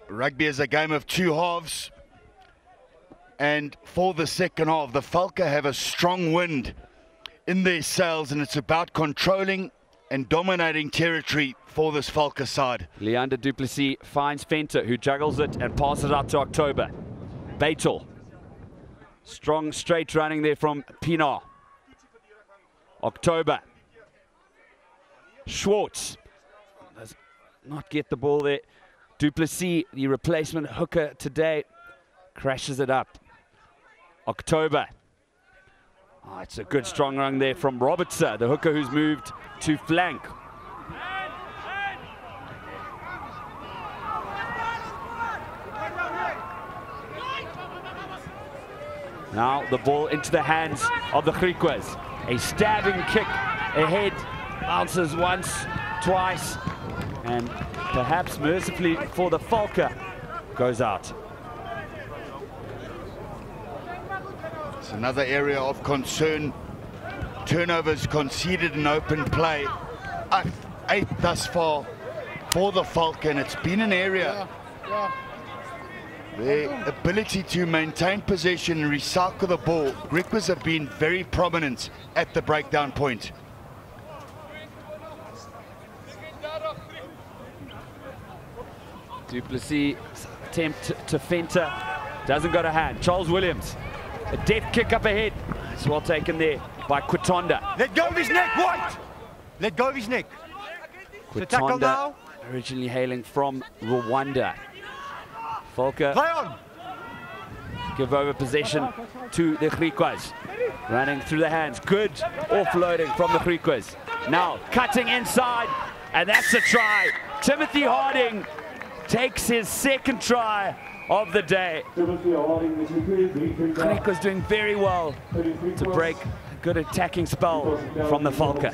Rugby is a game of two halves, and for the second half, the Valke have a strong wind in their sails, and it's about controlling and dominating territory for this Valke side. Leander du Plessis finds Venter, who juggles it and passes out to October. Beitel. Strong straight running there from Pienaar. October. Schwartz does not get the ball there. Du Plessis, the replacement hooker today, crashes it up. October. Oh, it's a good strong run there from Robertson, the hooker who's moved to flank. Now the ball into the hands of the Griquas. A stabbing kick ahead, bounces once, twice, and perhaps mercifully for the Valke, goes out. It's another area of concern. Turnovers conceded in open play. 8 thus far for the Valke, and it's been an area their ability to maintain possession and recycle the ball. Griquas have been very prominent at the breakdown point. Du Plessis attempt to Venter, doesn't go to hand. Charles Williams, a deft kick up ahead. It's well taken there by Quitonda. Let go of his neck, White! Let go of his neck. Quitonda, originally hailing from Rwanda. Valke Play on! give over possession to the Griquas. Running through the hands, good offloading from the Griquas. Now cutting inside, and that's a try. Timothy Harding takes his second try of the day. Griquas doing very well to break a good attacking spell from the Valke.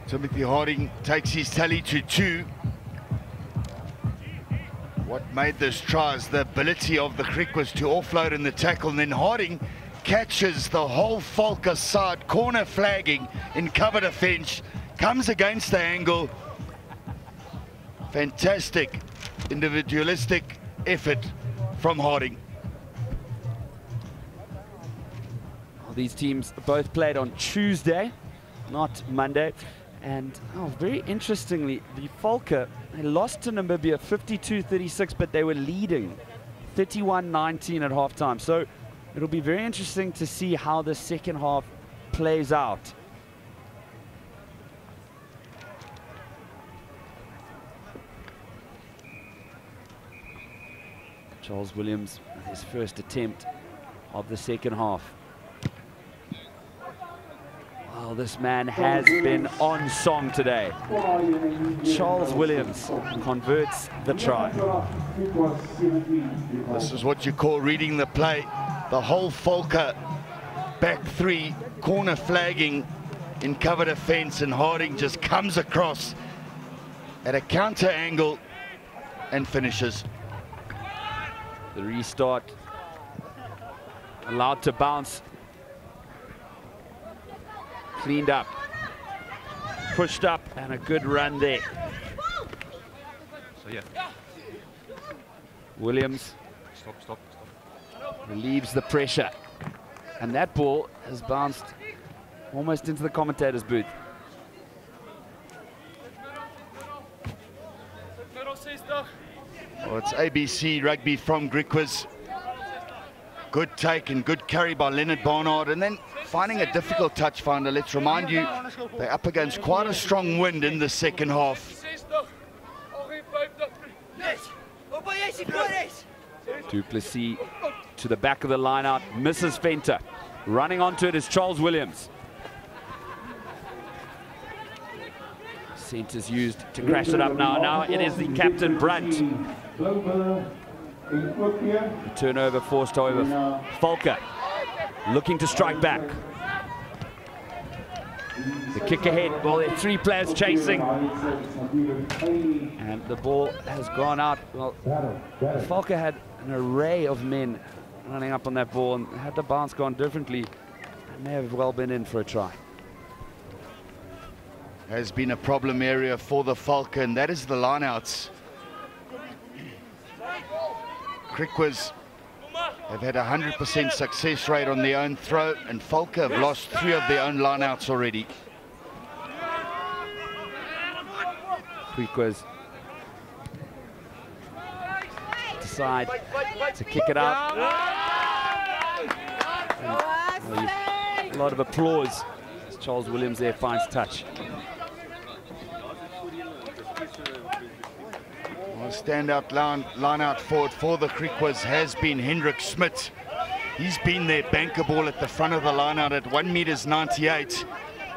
Timothy Harding takes his tally to 2. What made this try is the ability of the Griquas to offload in the tackle, and then Harding catches the whole Valke side, corner flagging in cover defense, comes against the angle. Fantastic individualistic effort from Harding. These teams both played on Tuesday, not Monday. And very interestingly, the Valke, they lost to Namibia 52-36, but they were leading 31-19 at halftime. So it'll be very interesting to see how the second half plays out. Charles Williams, his first attempt of the second half. Well, this man has been on song today. Charles Williams converts the try. This is what you call reading the play. The whole Valke back 3, corner flagging in cover defense, and Harding just comes across at a counter angle and finishes. The restart allowed to bounce. Cleaned up, pushed up, and a good run there. So yeah. Williams Stop. relieves the pressure, and that ball has bounced almost into the commentator's booth. Well, it's ABC rugby from Griquas. Good take and good carry by Leonard Barnard, and then finding a difficult touch finder. Let's remind you, they're up against quite a strong wind in the second half. Du Plessis to the back of the line out, misses Venter. Running onto it is Charles Williams. Centers used to crash it up now. Now it is the captain Brunt. The turnover forced over. Valke looking to strike back. The kick ahead, well, there are 3 players chasing. And the ball has gone out. Well, Valke had an array of men running up on that ball, and had the bounce gone differently, it may have well been in for a try. Has been a problem area for the Valke, and that is the lineouts. Griquas have had a 100% success rate on their own throw, and Valke have lost 3 of their own lineouts already. Griquas decide to kick it out. And, a lot of applause as Charles Williams there finds touch. Standout line out forward for the Griquas has been Hendrik Smit. He's been their banker ball at the front of the line out at 1.98 meters.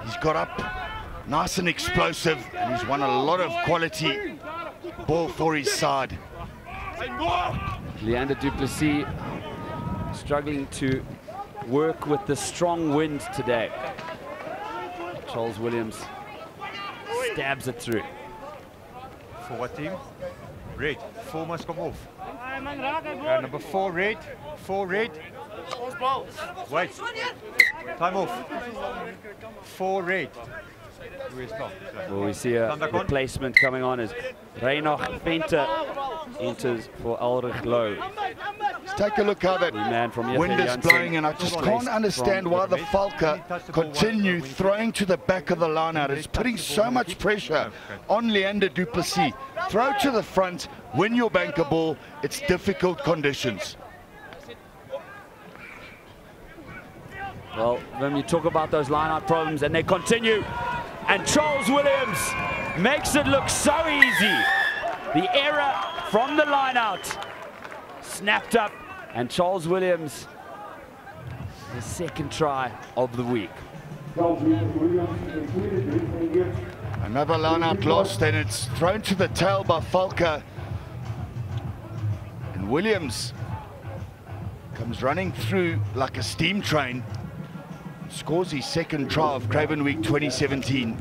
He's got up nice and explosive, and he's won a lot of quality ball for his side. Leander Du Plessis struggling to work with the strong wind today. Charles Williams stabs it through. For what team? Red. 4 must come off. Number 4 red. 4 red. Wait. Time off. 4 red. Well, we see a replacement coming on as Reinhard Venter enters for Ulrich Low. Let's take a look how that wind is blowing, and I just can't understand why the Valke continue throwing to the back of the line out. It's putting so much pressure on Leander Du Plessis. Throw to the front, win your banker ball. It's difficult conditions. Well, when you talk about those line-out problems, and they continue, and Charles Williams makes it look so easy. The error from the line-out snapped up, and Charles Williams, his second try of the week. Another line-out lost, and it's thrown to the tail by Valke. And Williams comes running through like a steam train, scores his second try of Craven Week 2017.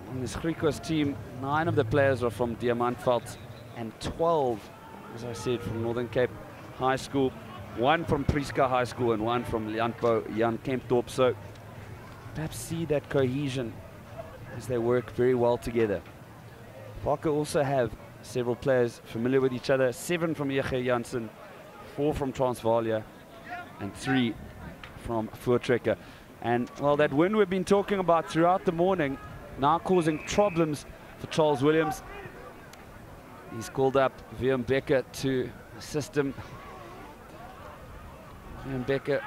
On this Griquas team, 9 of the players are from Diamantveld and 12, as I said, from Northern Cape High School. 1 from Prieska High School and 1 from Lianpo Jan Kempdorp. So perhaps see that cohesion as they work very well together. Valke also have several players familiar with each other. 7 from Ege Janssen, 4 from Transvalia, and 3 from Voortrekker. And well, that win we've been talking about throughout the morning now causing problems for Charles Williams. He's called up Willem Becker to assist him. Willem Becker,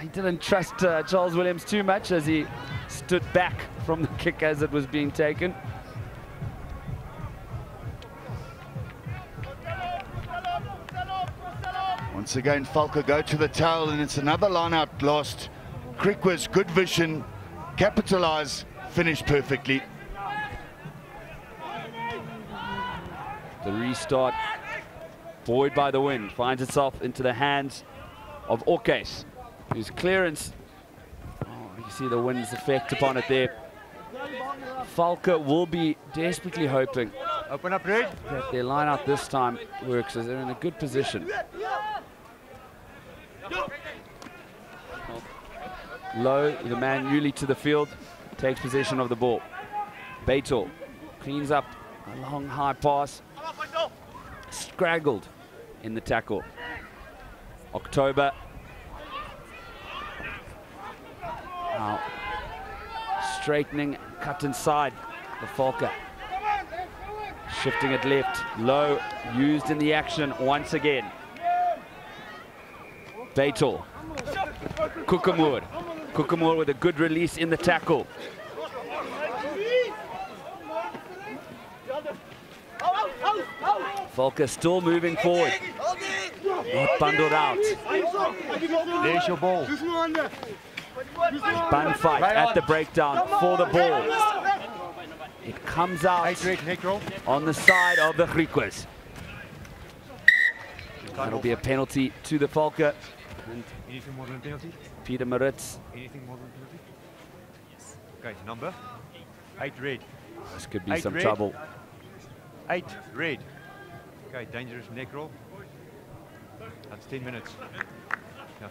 he didn't trust Charles Williams too much as he stood back from the kick as it was being taken. Once again, Valke go to the tail, and it's another line-out lost. Griquas, good vision, capitalize, finish perfectly. The restart, buoyed by the wind, finds itself into the hands of Orkes, whose clearance, you see the wind's effect upon it there. Valke will be desperately hoping Open up, Red. that their line out this time works, as they're in a good position. Low, the man newly to the field, takes possession of the ball. Betel cleans up a long high pass, scraggled in the tackle. October now straightening, cut inside the Valke. Shifting it left, Low used in the action once again. Betel, Kukumur with a good release in the tackle. Valke still moving forward, not bundled out. There's your ball. Bun fight at the breakdown for the ball. It comes out on the side of the Griquas. That'll be a penalty to the Valke. And Anything more than a penalty? Peter Maritz. Anything more than a penalty? Yes. Okay, number 8 red. This could be 8 some red. trouble. 8 red. Okay, dangerous neck roll. That's 10 minutes. Yeah.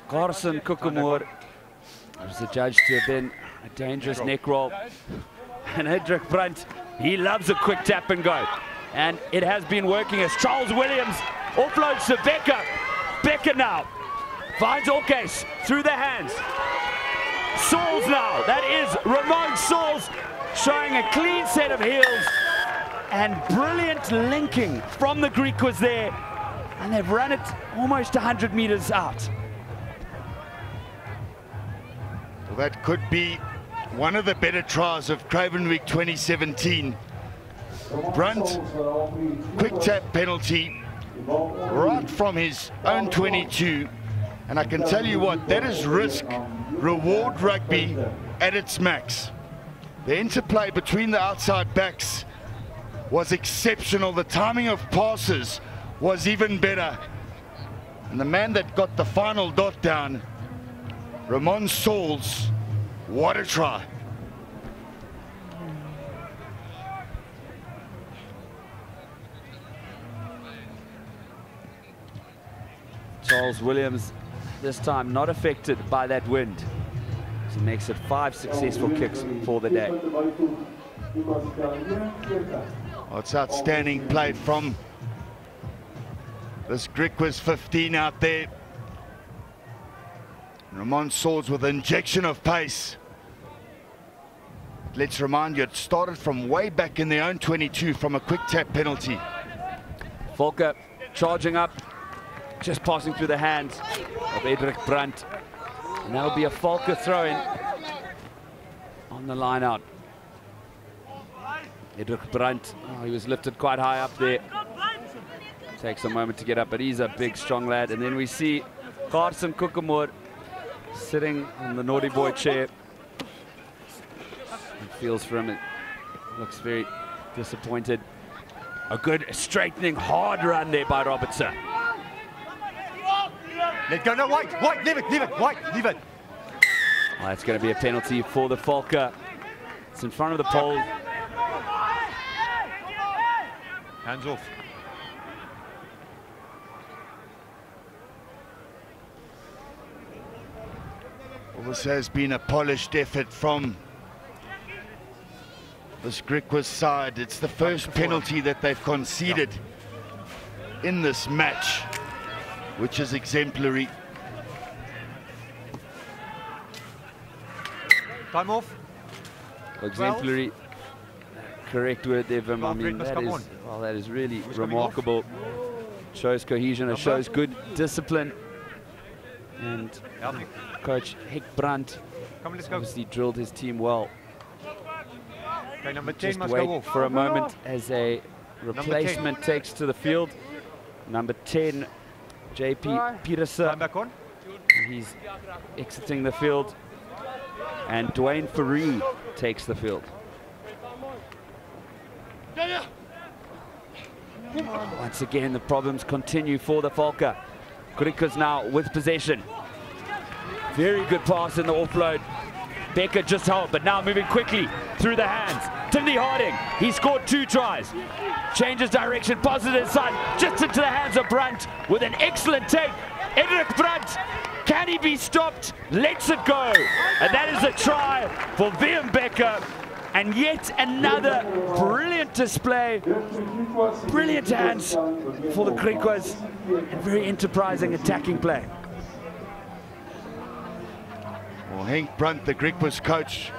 Carson Kukumur was the judge to have been a dangerous neck roll. And Hendrik Brandt, he loves a quick tap and go. And it has been working as Charles Williams offloads to Becker. Becker now finds Orkes through the hands. Sauls now, that is Ramon Sauls, showing a clean set of heels. And brilliant linking from the Griquas there. And they've run it almost 100 meters out. Well, that could be one of the better tries of Craven Week 2017. Brunt, quick tap penalty right from his own 22. And I can tell you what, that is risk-reward rugby at its max. The interplay between the outside backs was exceptional. The timing of passes was even better. And the man that got the final dot down, Ramon Sauls, what a try. Charles Williams, this time not affected by that wind. So he makes it 5 successful kicks for the day. Oh, it's outstanding play from this Griquas 15 out there. Ramon Sauls with an injection of pace. Let's remind you, it started from way back in their own 22 from a quick tap penalty. Valke charging up, just passing through the hands of Hendrik Brandt. And that'll be a Valke throw-in on the line out. Edric Brandt, oh, he was lifted quite high up there. Takes a moment to get up, but he's a big, strong lad. And then we see Carson Kokemoor sitting on the naughty boy chair. It feels for him, it looks very disappointed. A good straightening, hard run there by Robertson. Let go, no, White, leave it, White, leave it. Oh, that's going to be a penalty for the Valke. It's in front of the pole. Hands off. Well, this has been a polished effort from this Griquas side. It's the first penalty that they've conceded in this match, which is exemplary. Time off. Exemplary, correct word there, Vim. I mean, that is really remarkable. Shows cohesion, it shows good discipline. And Coach Hick Brandt obviously drilled his team well. Okay, number 10 Just must wait go off. for a moment as a replacement takes to the field. Number 10, JP Petersen. Back on. He's exiting the field. And Dwayne Faree takes the field. Once again, the problems continue for the Valke. Griquas now with possession. Very good pass in the offload. Becker just held, but now moving quickly through the hands. Timothy Harding, he scored 2 tries. Changes direction, positive side, just into the hands of Brandt with an excellent take. Edric Brandt, can he be stopped? Lets it go. And that is a try for Willem Becker. And yet another brilliant display. Brilliant hands for the Griquas. And very enterprising attacking play. Well, Henk Brandt, the Griquas coach,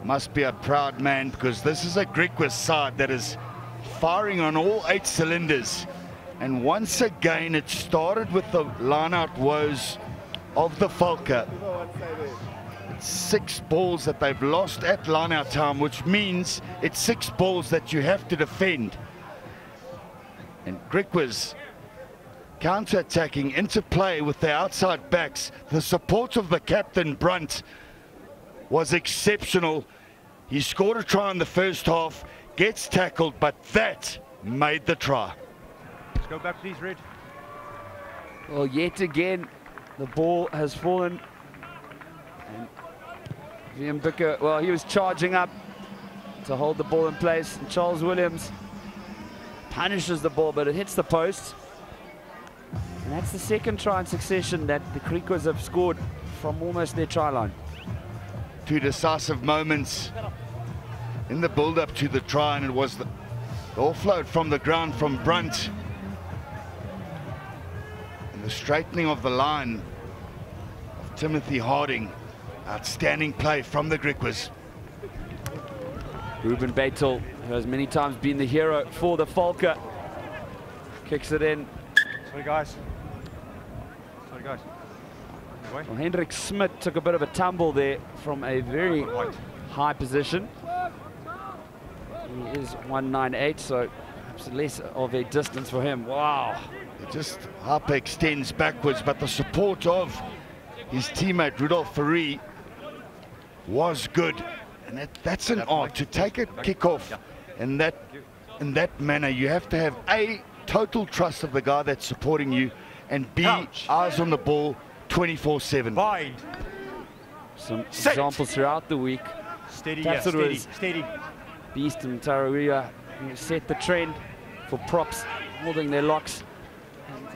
must be a proud man, because this is a Griquas side that is firing on all 8 cylinders. And once again, it started with the line-out woes of the Valke. 6 balls that they've lost at line-out time, which means it's 6 balls that you have to defend. And Griquas counter-attacking into play with their outside backs. The support of the captain, Brandt, was exceptional. He scored a try in the first half, gets tackled, but that made the try. Let's go back, please, Red. Well, yet again, the ball has fallen. And Becker, well, he was charging up to hold the ball in place. And Charles Williams punishes the ball, but it hits the post. And that's the second try in succession that the Griquas have scored from almost their try line. 2 decisive moments in the build-up to the try, and it was the offload from the ground from Brandt. And the straightening of the line of Timothy Harding. Outstanding play from the Griquas. Ruben Beitel, who has many times been the hero for the Valke, kicks it in. Sorry, guys. Sorry, guys. Well, Hendrik Smit took a bit of a tumble there from a very high position. He is 198, so perhaps less of a distance for him. Wow. It just Harper extends backwards, but the support of his teammate Rudolf Faree was good. And that's an art to take a kickoff in that manner. You have to have A, total trust of the guy that's supporting you, and B, eyes on the ball 24/7. Bind. Some examples throughout the week. Steady, Perhaps yeah, it was steady. Beast and Tarawia who set the trend for props holding their locks. And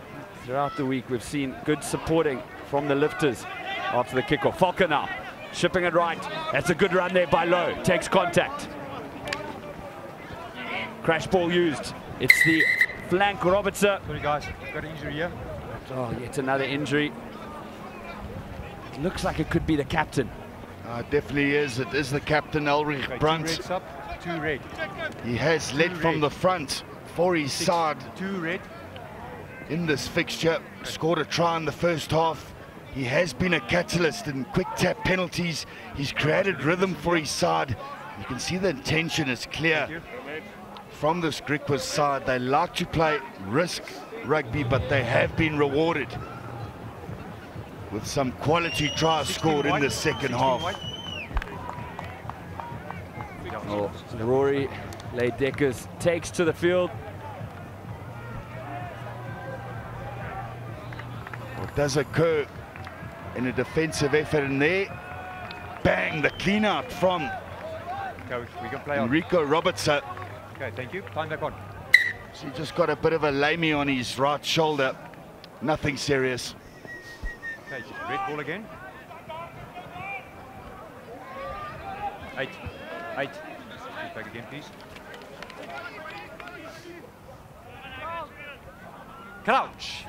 throughout the week, we've seen good supporting from the lifters after the kickoff. Valke now, shipping it right. That's a good run there by Lowe. Takes contact. Crash ball used. It's the flank Robertson. Sorry, guys. Got an injury here. Oh, yet another injury. It looks like it could be the captain. It definitely is. It is the captain, Ulrich Brandt. 2 reds up, 2 red. He has led from the front for his side 2 red. in this fixture. Scored a try in the first half. He has been a catalyst in quick tap penalties. He's created rhythm for his side. You can see the intention is clear from this Griquas side. They like to play risk rugby, but they have been rewarded with some quality tries scored in the second half. Oh, Rory Leidekkers takes to the field. What does occur in a defensive effort in there? Bang, the clean out from Coach, we can play on. Enrico Robertson. Okay, thank you. Time back on. So he just got a bit of a lamey on his right shoulder. Nothing serious. Okay, red ball again. 8. Back again, please. Crouch.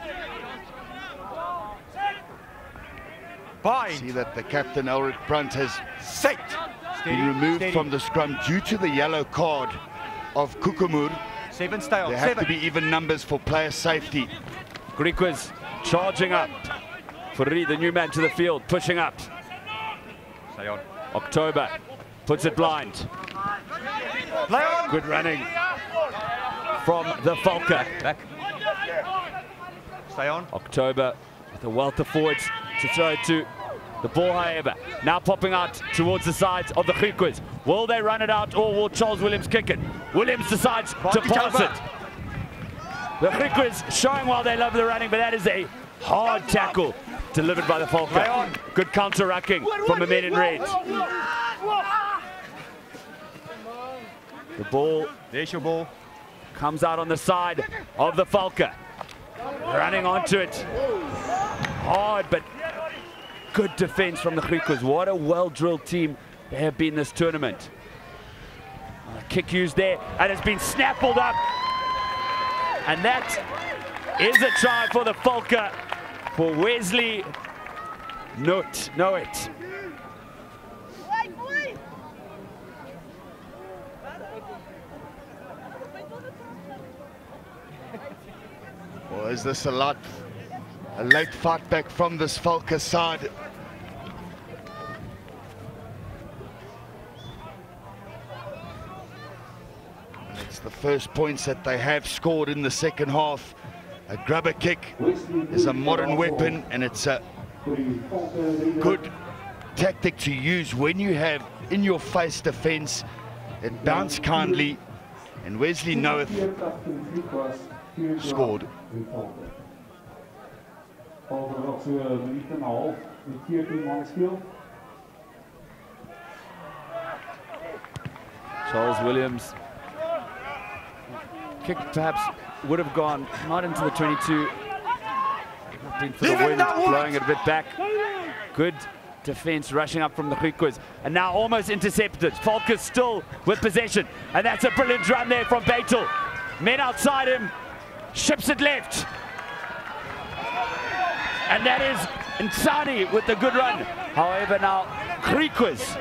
Bind. See that the captain, Ulrich Brunt, has Set. been removed from the scrum due to the yellow card of Kukumur. 7, stay on. There have 7. to be even numbers for player safety. Griquas charging up. Fourie, the new man to the field, pushing up. Stay on. October puts it blind. Play on. Good running from the Valke. Back. Stay on. October with a wealth of forwards to throw it to. The ball, however, now popping out towards the sides of the Griquas. Will they run it out, or will Charles Williams kick it? Williams decides to pass it. The Griquas showing while they love the running, but that is a hard tackle delivered by the Valke. Good counter-rucking from the men in red. The ball, There's your ball. comes out on the side of the Valke. Running onto it. Hard, but good defense from the Griquas. What a well-drilled team they have been this tournament. A kick used there, and it's been snaffled up. And that is a try for the Valke, for Wesley Know-it. Or is this a late fight back from this Valke side? It's the first points that they have scored in the second half. A grubber kick is a modern weapon, and it's a good tactic to use when you have in your face defense. It bounced kindly, and Wesley Know-it scored. Charles Williams. Kick perhaps would have gone not into the 22. Been for the wind, blowing it a bit back. Good defense rushing up from the Griquas, and now almost intercepted. Valke still with possession, and that's a brilliant run there from Beitel. Men outside him, ships it left. And that is Nsani with the good run. However, now Griquas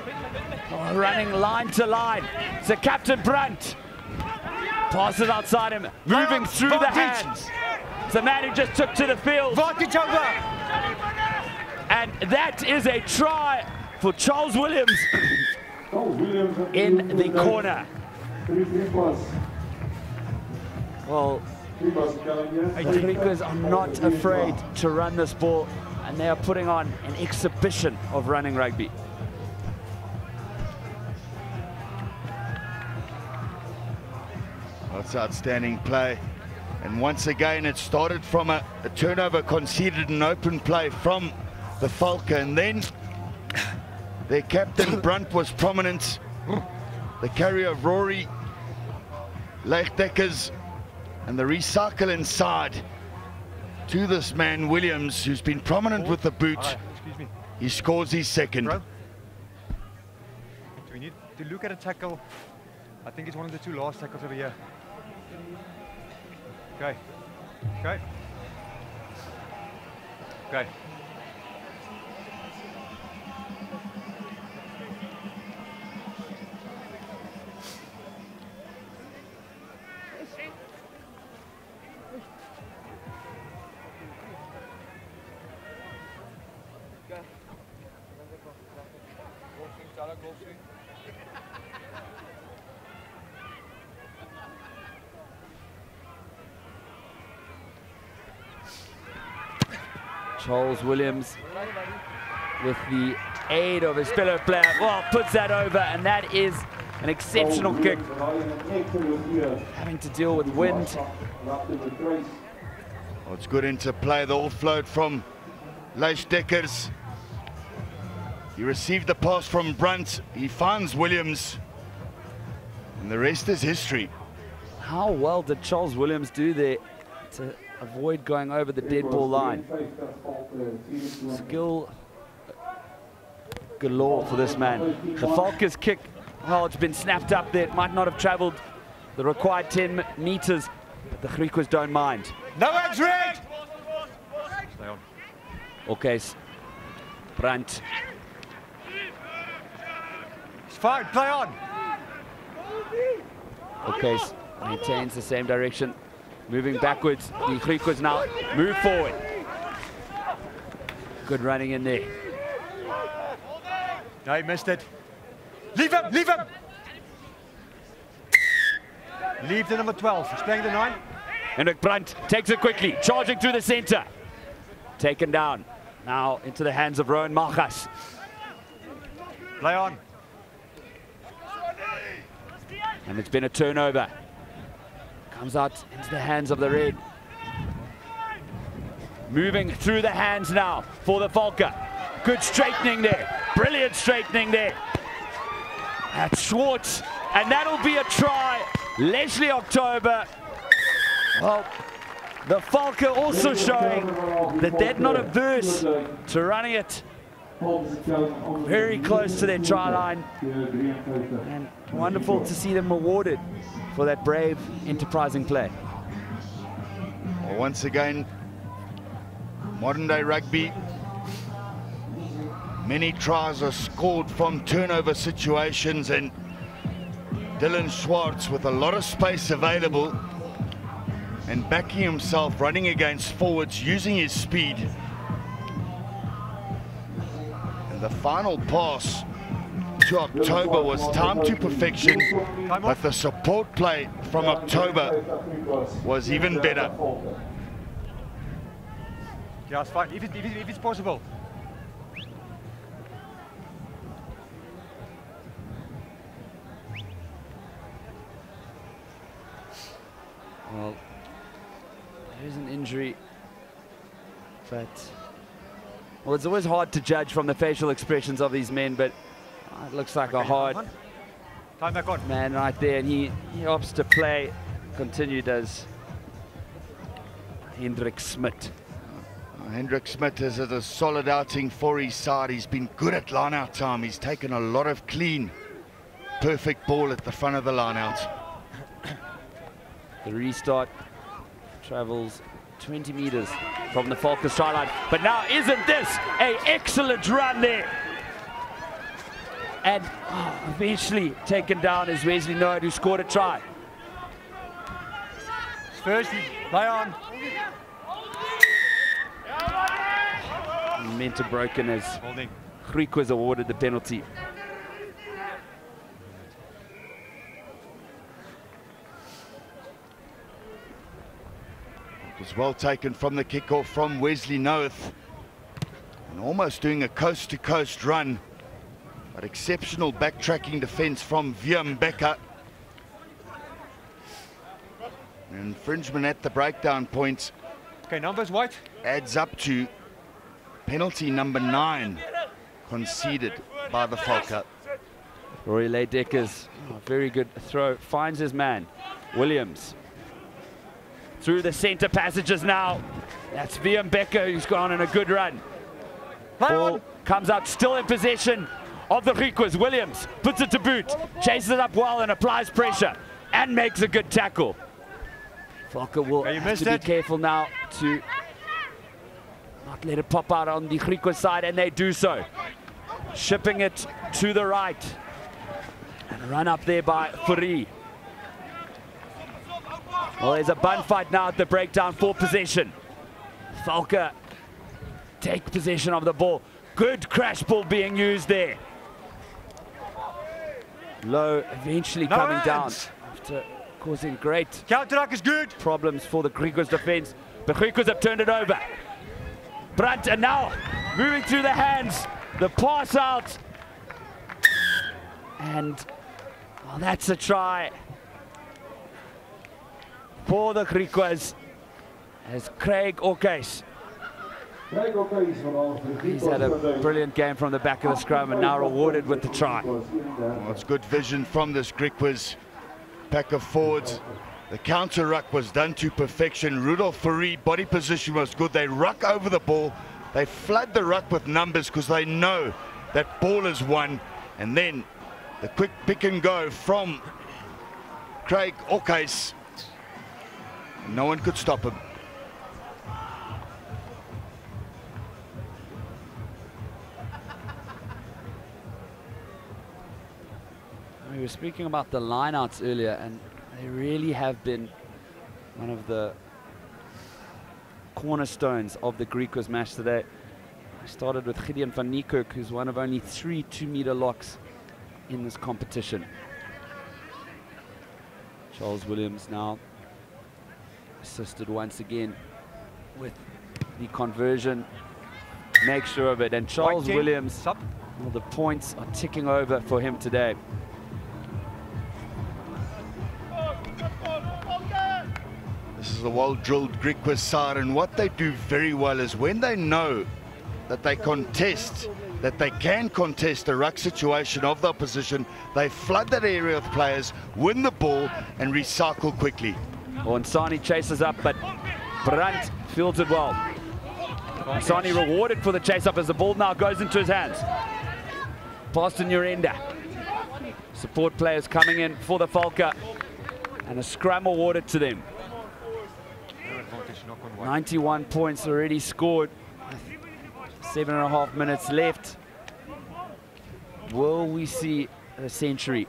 running line to line. So Captain Brunt passes outside him, moving through the hands. The man who just took to the field. And that is a try for Charles Williams in the corner. Well, the Griquas are not afraid to run this ball, and they are putting on an exhibition of running rugby. That's outstanding play. And once again, it started from a turnover conceded in open play from the Valke, and then their captain Brunt was prominent. The carry of Rory Leidekkers, and the recycle inside to this man Williams, who's been prominent with the boot. He scores his second. Bro, do we need to look at a tackle? I think it's one of the 2 last tackles over here. Okay. Okay. Okay. Charles Williams, with the aid of his fellow player, well, puts that over, and that is an exceptional kick. Having to deal with wind. Well, it's good interplay, the offload from Leijdekkers. He received the pass from Brunt, he finds Williams, and the rest is history. How well did Charles Williams do there to avoid going over the dead ball line? Skill galore for this man. The Valke's kick, well, it's been snapped up there. It might not have traveled the required 10 meters, but the Griquas don't mind. No edge, red! Stay on. Okay, Brandt. It's fine, play on. Okay, maintains the same direction. Moving backwards, the Griquas now move forward. Good running in there. No, he missed it. Leave him, leave him! Leave the number 12, he's playing the 9. Hendrik Brandt takes it quickly, charging through the center. Taken down, now into the hands of Rowan Malchus. Play on. And it's been a turnover. Comes out into the hands of the red. Moving through the hands now for the Valke. Good straightening there. Brilliant straightening there. That's Schwartz. And that'll be a try. Leslie October. Well, the Valke also showing that they're not averse to running it very close to their try line. And wonderful to see them awarded for that brave, enterprising play. Well, once again, modern day rugby, many tries are scored from turnover situations, and Dylan Schwartz with a lot of space available and backing himself, running against forwards, using his speed. And the final pass to October was timed to perfection, but the support play from October was even better. Yeah, it's fine, if it's possible. Well, there's an injury, but well, it's always hard to judge from the facial expressions of these men, but it looks like a hard Time back on. man right there, and he opts to play. Continued as Hendrik Smit. Hendrik Smit has had a solid outing for his side. He's been good at line-out time. He's taken a lot of clean, perfect ball at the front of the line-out. The restart travels 20 meters from the Valke's try line. But now, isn't this an excellent run there? And eventually taken down is Wesley Noah, who scored a try. First, play on. Momentum broken as Holding. Griquas awarded the penalty. It was well taken from the kickoff from Wesley Noeth, and almost doing a coast-to-coast run, but exceptional backtracking defense from Willem Becker. An infringement at the breakdown point. Okay, numbers white. Adds up to penalty number 9 conceded by the Valke. Rory Leijdekkers, very good throw, finds his man, Williams. Through the center passages now. That's Willem Becker, who's gone on a good run. Ball comes out still in possession of the Griquas. Williams puts it to boot, chases it up well and applies pressure and makes a good tackle. Valke will have to be careful now to not let it pop out on the Griquas side, and they do so. Shipping it to the right. And a run up there by Fourie. Well, there's a bun fight now at the breakdown for possession. Valke take possession of the ball. Good crash ball being used there. Low eventually coming down after causing great Counter-attack is good. problems for the Griquas defense. But Griquas have turned it over. Brandt, and now moving through the hands. The pass out. And well, that's a try for the Griquas as Craig Okes. He's had a brilliant game from the back of the scrum and now rewarded with the try. Well, it's good vision from this Griquas pack of forwards. The counter ruck was done to perfection. Rudolf Fourie, body position was good. They ruck over the ball. They flood the ruck with numbers because they know that ball is won. And then the quick pick and go from Craig Okes. No one could stop him. We were speaking about the lineouts earlier, and they really have been one of the cornerstones of the Griquas match today. I started with Gideon van Niekerk, who's one of only 3 2-meter locks in this competition. Charles Williams now assisted once again with the conversion. Make sure of it. And Charles Williams, well, the points are ticking over for him today. This is a well-drilled Griquas side, and what they do very well is when they know that they contest, that they can contest the ruck situation of the opposition, they flood that area with players, win the ball, and recycle quickly. Onsani chases up, but Brandt fields it well. Onsani rewarded for the chase up as the ball now goes into his hands. Pass to Nurenda. Support players coming in for the Valke, and a scrum awarded to them. 91 points already scored. 7.5 minutes left. Will we see a century?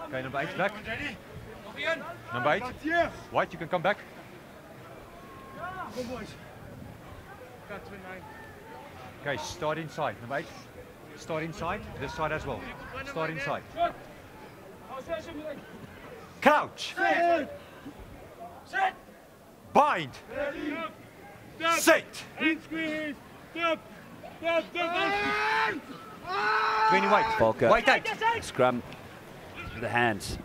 Okay, number 8 back. Number 8. White, you can come back. Okay, start inside. Number 8. Start inside. This side as well. Start inside. Crouch. Bind. Sit. 20 white. Valke. White 8. Scrum with the hands.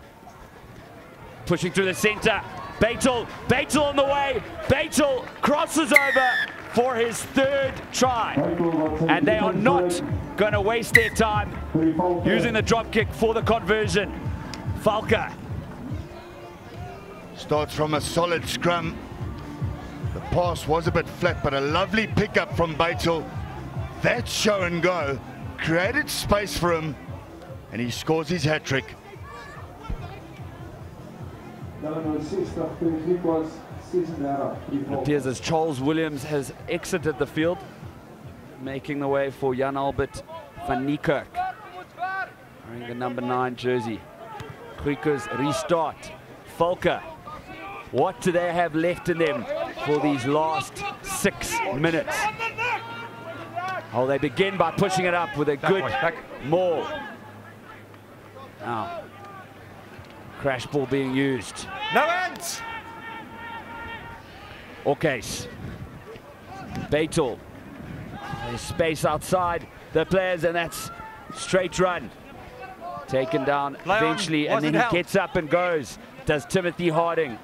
Pushing through the center. Beitel on the way. Beitel crosses over for his 3rd try. And they are not going to waste their time using the drop kick for the conversion. Valke. Starts from a solid scrum. The pass was a bit flat, but a lovely pickup from Beitel. That show and go created space for him, and he scores his hat-trick. It appears as Charles Williams has exited the field, making the way for Jan Albert van Niekerk, wearing the number 9 jersey. Griquas restart. Valke. What do they have left in them for these last 6 minutes? Oh, they begin by pushing it up with a good maul. Now, crash ball being used. No hands! Okes. Beitel. There's space outside the players, and that's straight run. Taken down eventually, and then he gets up and goes. Does Timothy Harding,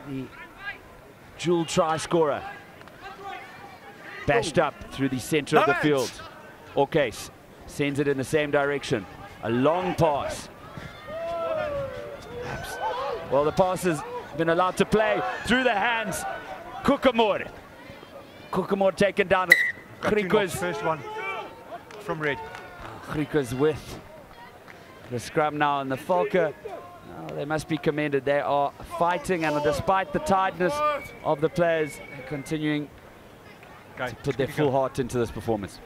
the dual try scorer. Bashed up through the center of the field. Okes sends it in the same direction. A long pass. Well, the pass has been allowed to play through the hands. Kukamor. Kukamor taken down. Griquas. First one from red. Griquas with the scrum now, and the Valke, they must be commended. They are fighting, and despite the tiredness of the players, they're continuing to put their full heart into this performance.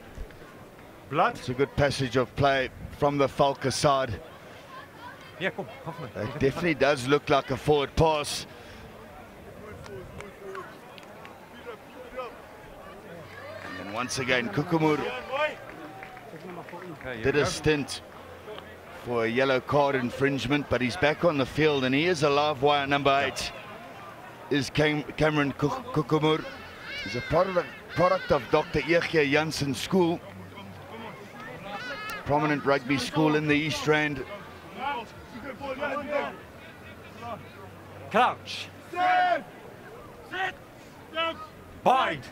Blood. It's a good passage of play from the Valke side. Yeah, come, It definitely does look like a forward pass. Once again, Kukumur did a stint for a yellow card infringement, but he's back on the field, and he is a live wire number 8. Is Cameron Kukumur. He's a product of Dr. Ege Janssen School, prominent rugby school in the East Rand. Crouch. Bind.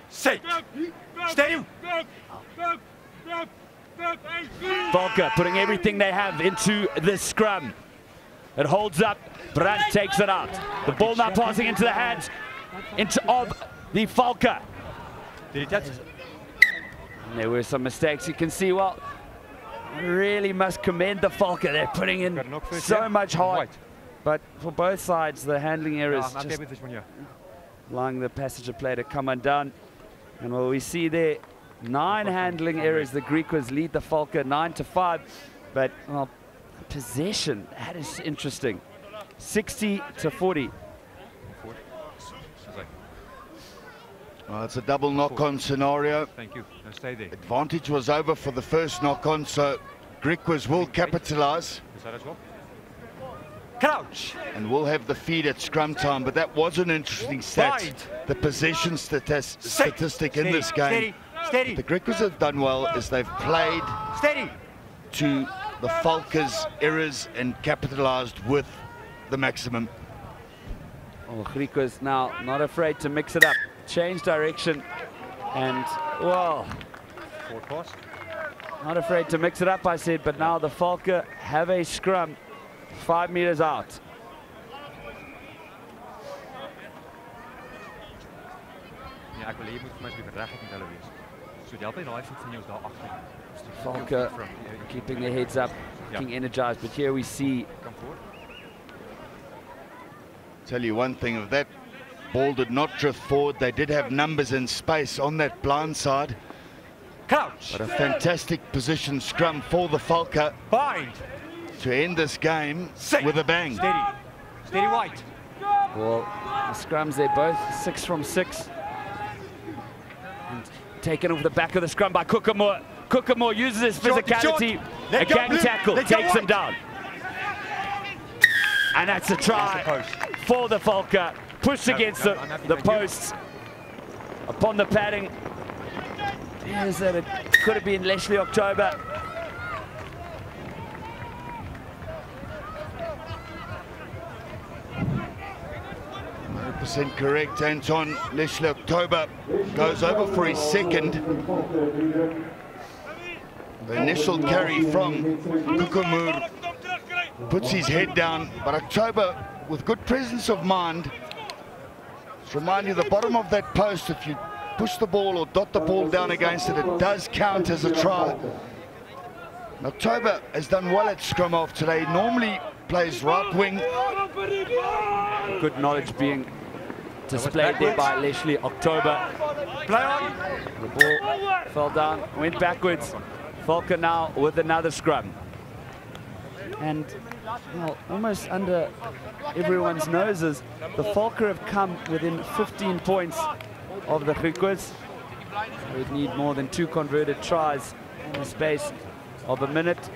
Sit. Steady. Valke putting everything they have into this scrum. It holds up. Brandt takes it out. The ball now passing into the hands of the Valke. Did he touch? And there were some mistakes. You can see, well, really must commend the Valke. They're putting in so much heart. But for both sides, the handling errors just allowing the passenger play to come undone. And what we see there, 9 handling errors. The Griquas lead the Valke 9-5. But, well, possession, that is interesting. 60-40. Well, it's a double knock-on scenario. Thank you. Now stay there. Advantage was over for the first knock-on, so Griquas will capitalize. Crouch. And we'll have the feed at scrum time, but that was an interesting stat. The possession statistic in this game. Steady. The Griquas have done well as they've played to the Valke's errors and capitalized with the maximum. Oh, Griquas now not afraid to mix it up. Change direction and, well, Forward pass. not afraid to mix it up, I said, but now the Valke have a scrum 5 meters out. Ja, ek wil hê jy moet vir my so 'n bietjie reg op met hulle wees. So die altyd daai voet van jou is daar agter. Valke keeping their heads up, looking energized, but here we see. Come forward. Tell you one thing, if that ball did not drift forward, they did have numbers in space on that blind side. Crouch. But a fantastic position scrum for the Valke Bind. to end this game with a bang. Steady white. Well, the scrums, they're both 6 from 6. And taken off the back of the scrum by Kukumur. Kukumur uses his physicality. A gang tackle takes him down. And that's a try for the Valke. Pushed against the posts upon the padding. Yes, that it could have been Leslie October. Correct, Anton. Leslie October goes over for his second. The initial carry from Kukumur puts his head down, but October, with good presence of mind, just remind you, the bottom of that post, if you push the ball or dot the ball down against it, it does count as a try. October has done well at scrum off today. Normally plays right wing. Good knowledge being displayed there by Leslie October. Play on. The ball fell down, went backwards. Valke now with another scrum. And, well, almost under everyone's noses, the Valke have come within 15 points of the Griquas. They would need more than 2 converted tries in the space of a minute.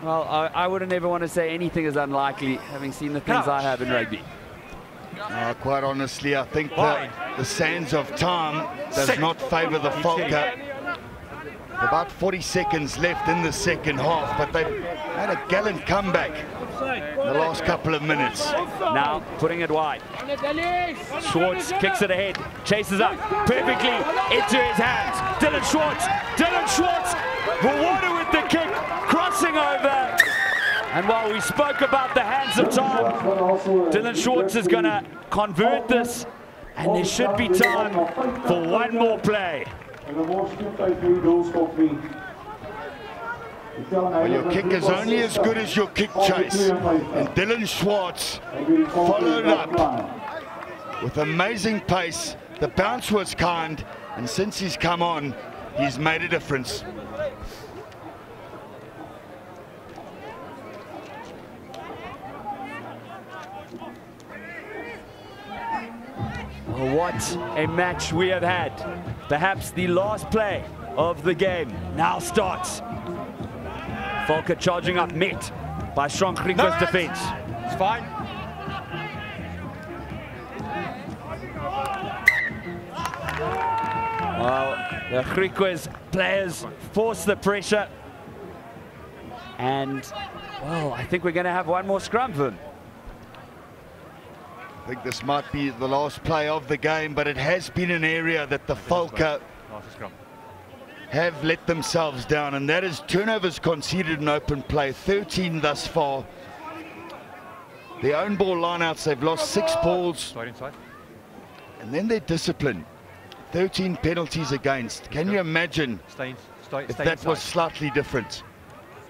Well, I wouldn't ever want to say anything is unlikely, having seen the things I have in rugby. Quite honestly, I think the sands of time does not favour the Valke. About 40 seconds left in the second half, but they've had a gallant comeback in the last couple of minutes. Now putting it wide. Schwartz kicks it ahead, chases up perfectly into his hands. Dylan Schwartz, the water with the kick, crossing over. And while we spoke about the hands of time, Dylan Schwartz is going to convert this, and there should be time for one more play. Well, your kick is only as good as your kick chase. And Dylan Schwartz followed up with amazing pace. The bounce was kind, and since he's come on, he's made a difference. What a match we have had. Perhaps the last play of the game now starts. Valke charging up, met by strong Griquas defense. It's fine. Well, the Griquas players force the pressure. And, well, I think we're going to have one more scrum for them. I think this might be the last play of the game, but it has been an area that the Valke have let themselves down, and that is turnovers conceded in open play, 13 thus far. Their own ball lineouts, they've lost 6 balls. And then their discipline, 13 penalties against. Can you imagine if that was slightly different?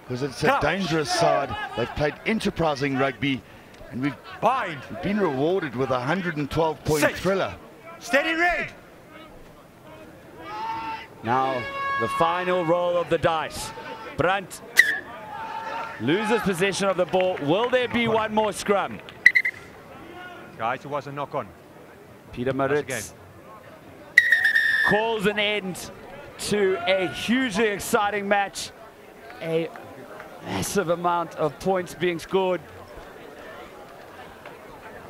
Because it's a dangerous side. They've played enterprising rugby, and we've been rewarded with a 112-point thriller. Steady, Red! Now, the final roll of the dice. Brandt loses possession of the ball. Will there be one more scrum? Guys, it was a knock-on. Peter Maritz calls an end to a hugely exciting match. A massive amount of points being scored.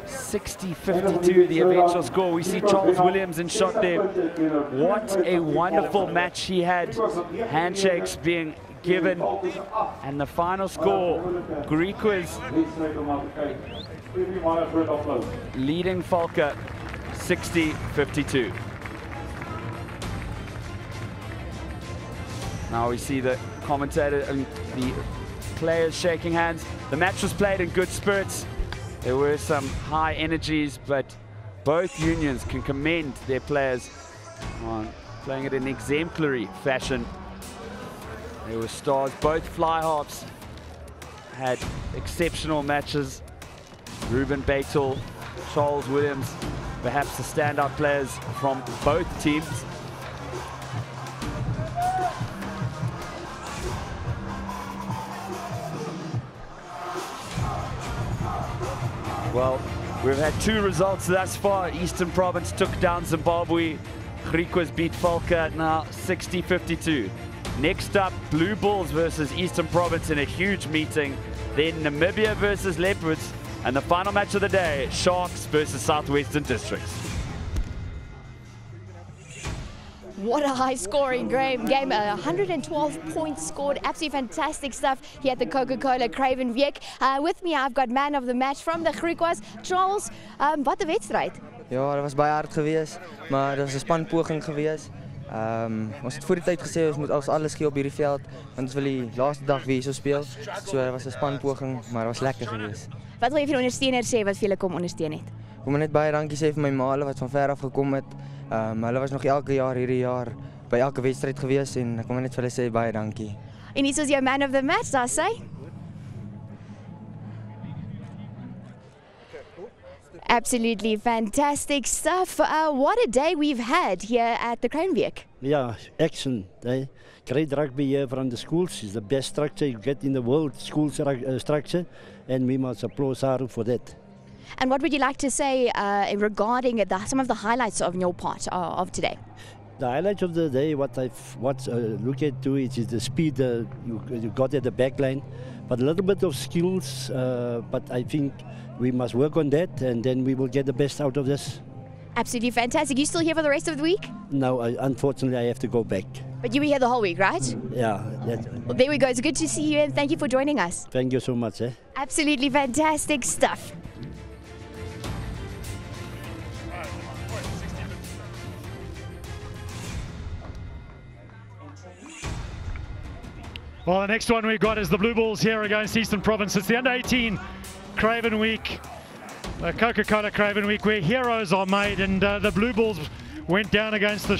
60-52, the eventual score. We see Charles Williams in shot there. What a wonderful match he had. Handshakes being given. And the final score, Griquas leading Valke 60-52. Now we see the commentator and the players shaking hands. The match was played in good spirits. There were some high energies, but both unions can commend their players on playing it in exemplary fashion. There were stars. Both fly halves had exceptional matches. Ruben Beitel, Charles Williams, perhaps the standout players from both teams. Well, we've had 2 results thus far. Eastern Province took down Zimbabwe. Griquas beat Valke now 60-52. Next up, Blue Bulls versus Eastern Province in a huge meeting. Then Namibia versus Leopards. And the final match of the day, Sharks versus Southwestern Districts. What a high-scoring game. 112 points scored. Absolutely fantastic stuff here at the Coca-Cola Craven week. With me, I've got man of the match from the Griquas, Charles. Wat 'n wedstryd. Ja, dat was baie hard geweest, maar dat was 'n spanpoging geweest. Ons het voor die tyd gesê ons moet alles gee op hierdie veld, want ons wil die laaste dag weer so speel. So dit was 'n spanpoging, maar dit was lekker geweest. Wat wil jy vir die ondersteuners sê wat vir julle kom ondersteun het? Ek wil net baie dankie sê vir my maale wat van ver af gekom het. Hulle was nog elke jaar hierdie jaar by elke wedstryd geweest en ek wil net vir hulle sê baie dankie. En hier is jou man of the match, daar sê. Absolutely fantastic stuff. What a day we've had here at the Craven week. Yeah, excellent. Great rugby here from the schools. It's the best structure you get in the world, school structure, and we must applaud Saru for that. And what would you like to say regarding some of the highlights of your part of today? The highlight of the day, what look at to is the speed you got at the back line, but a little bit of skills. But I think we must work on that, and then we will get the best out of this. Absolutely fantastic. You still here for the rest of the week? No, unfortunately, I have to go back. But you were here the whole week, right? Yeah. Well, there we go. It's good to see you, and thank you for joining us. Thank you so much. Absolutely fantastic stuff. Well, the next one we've got is the Blue Bulls here against Eastern Province. It's the Under-18 Craven Week, the Coca-Cola Craven Week, where heroes are made, and the Blue Bulls went down against the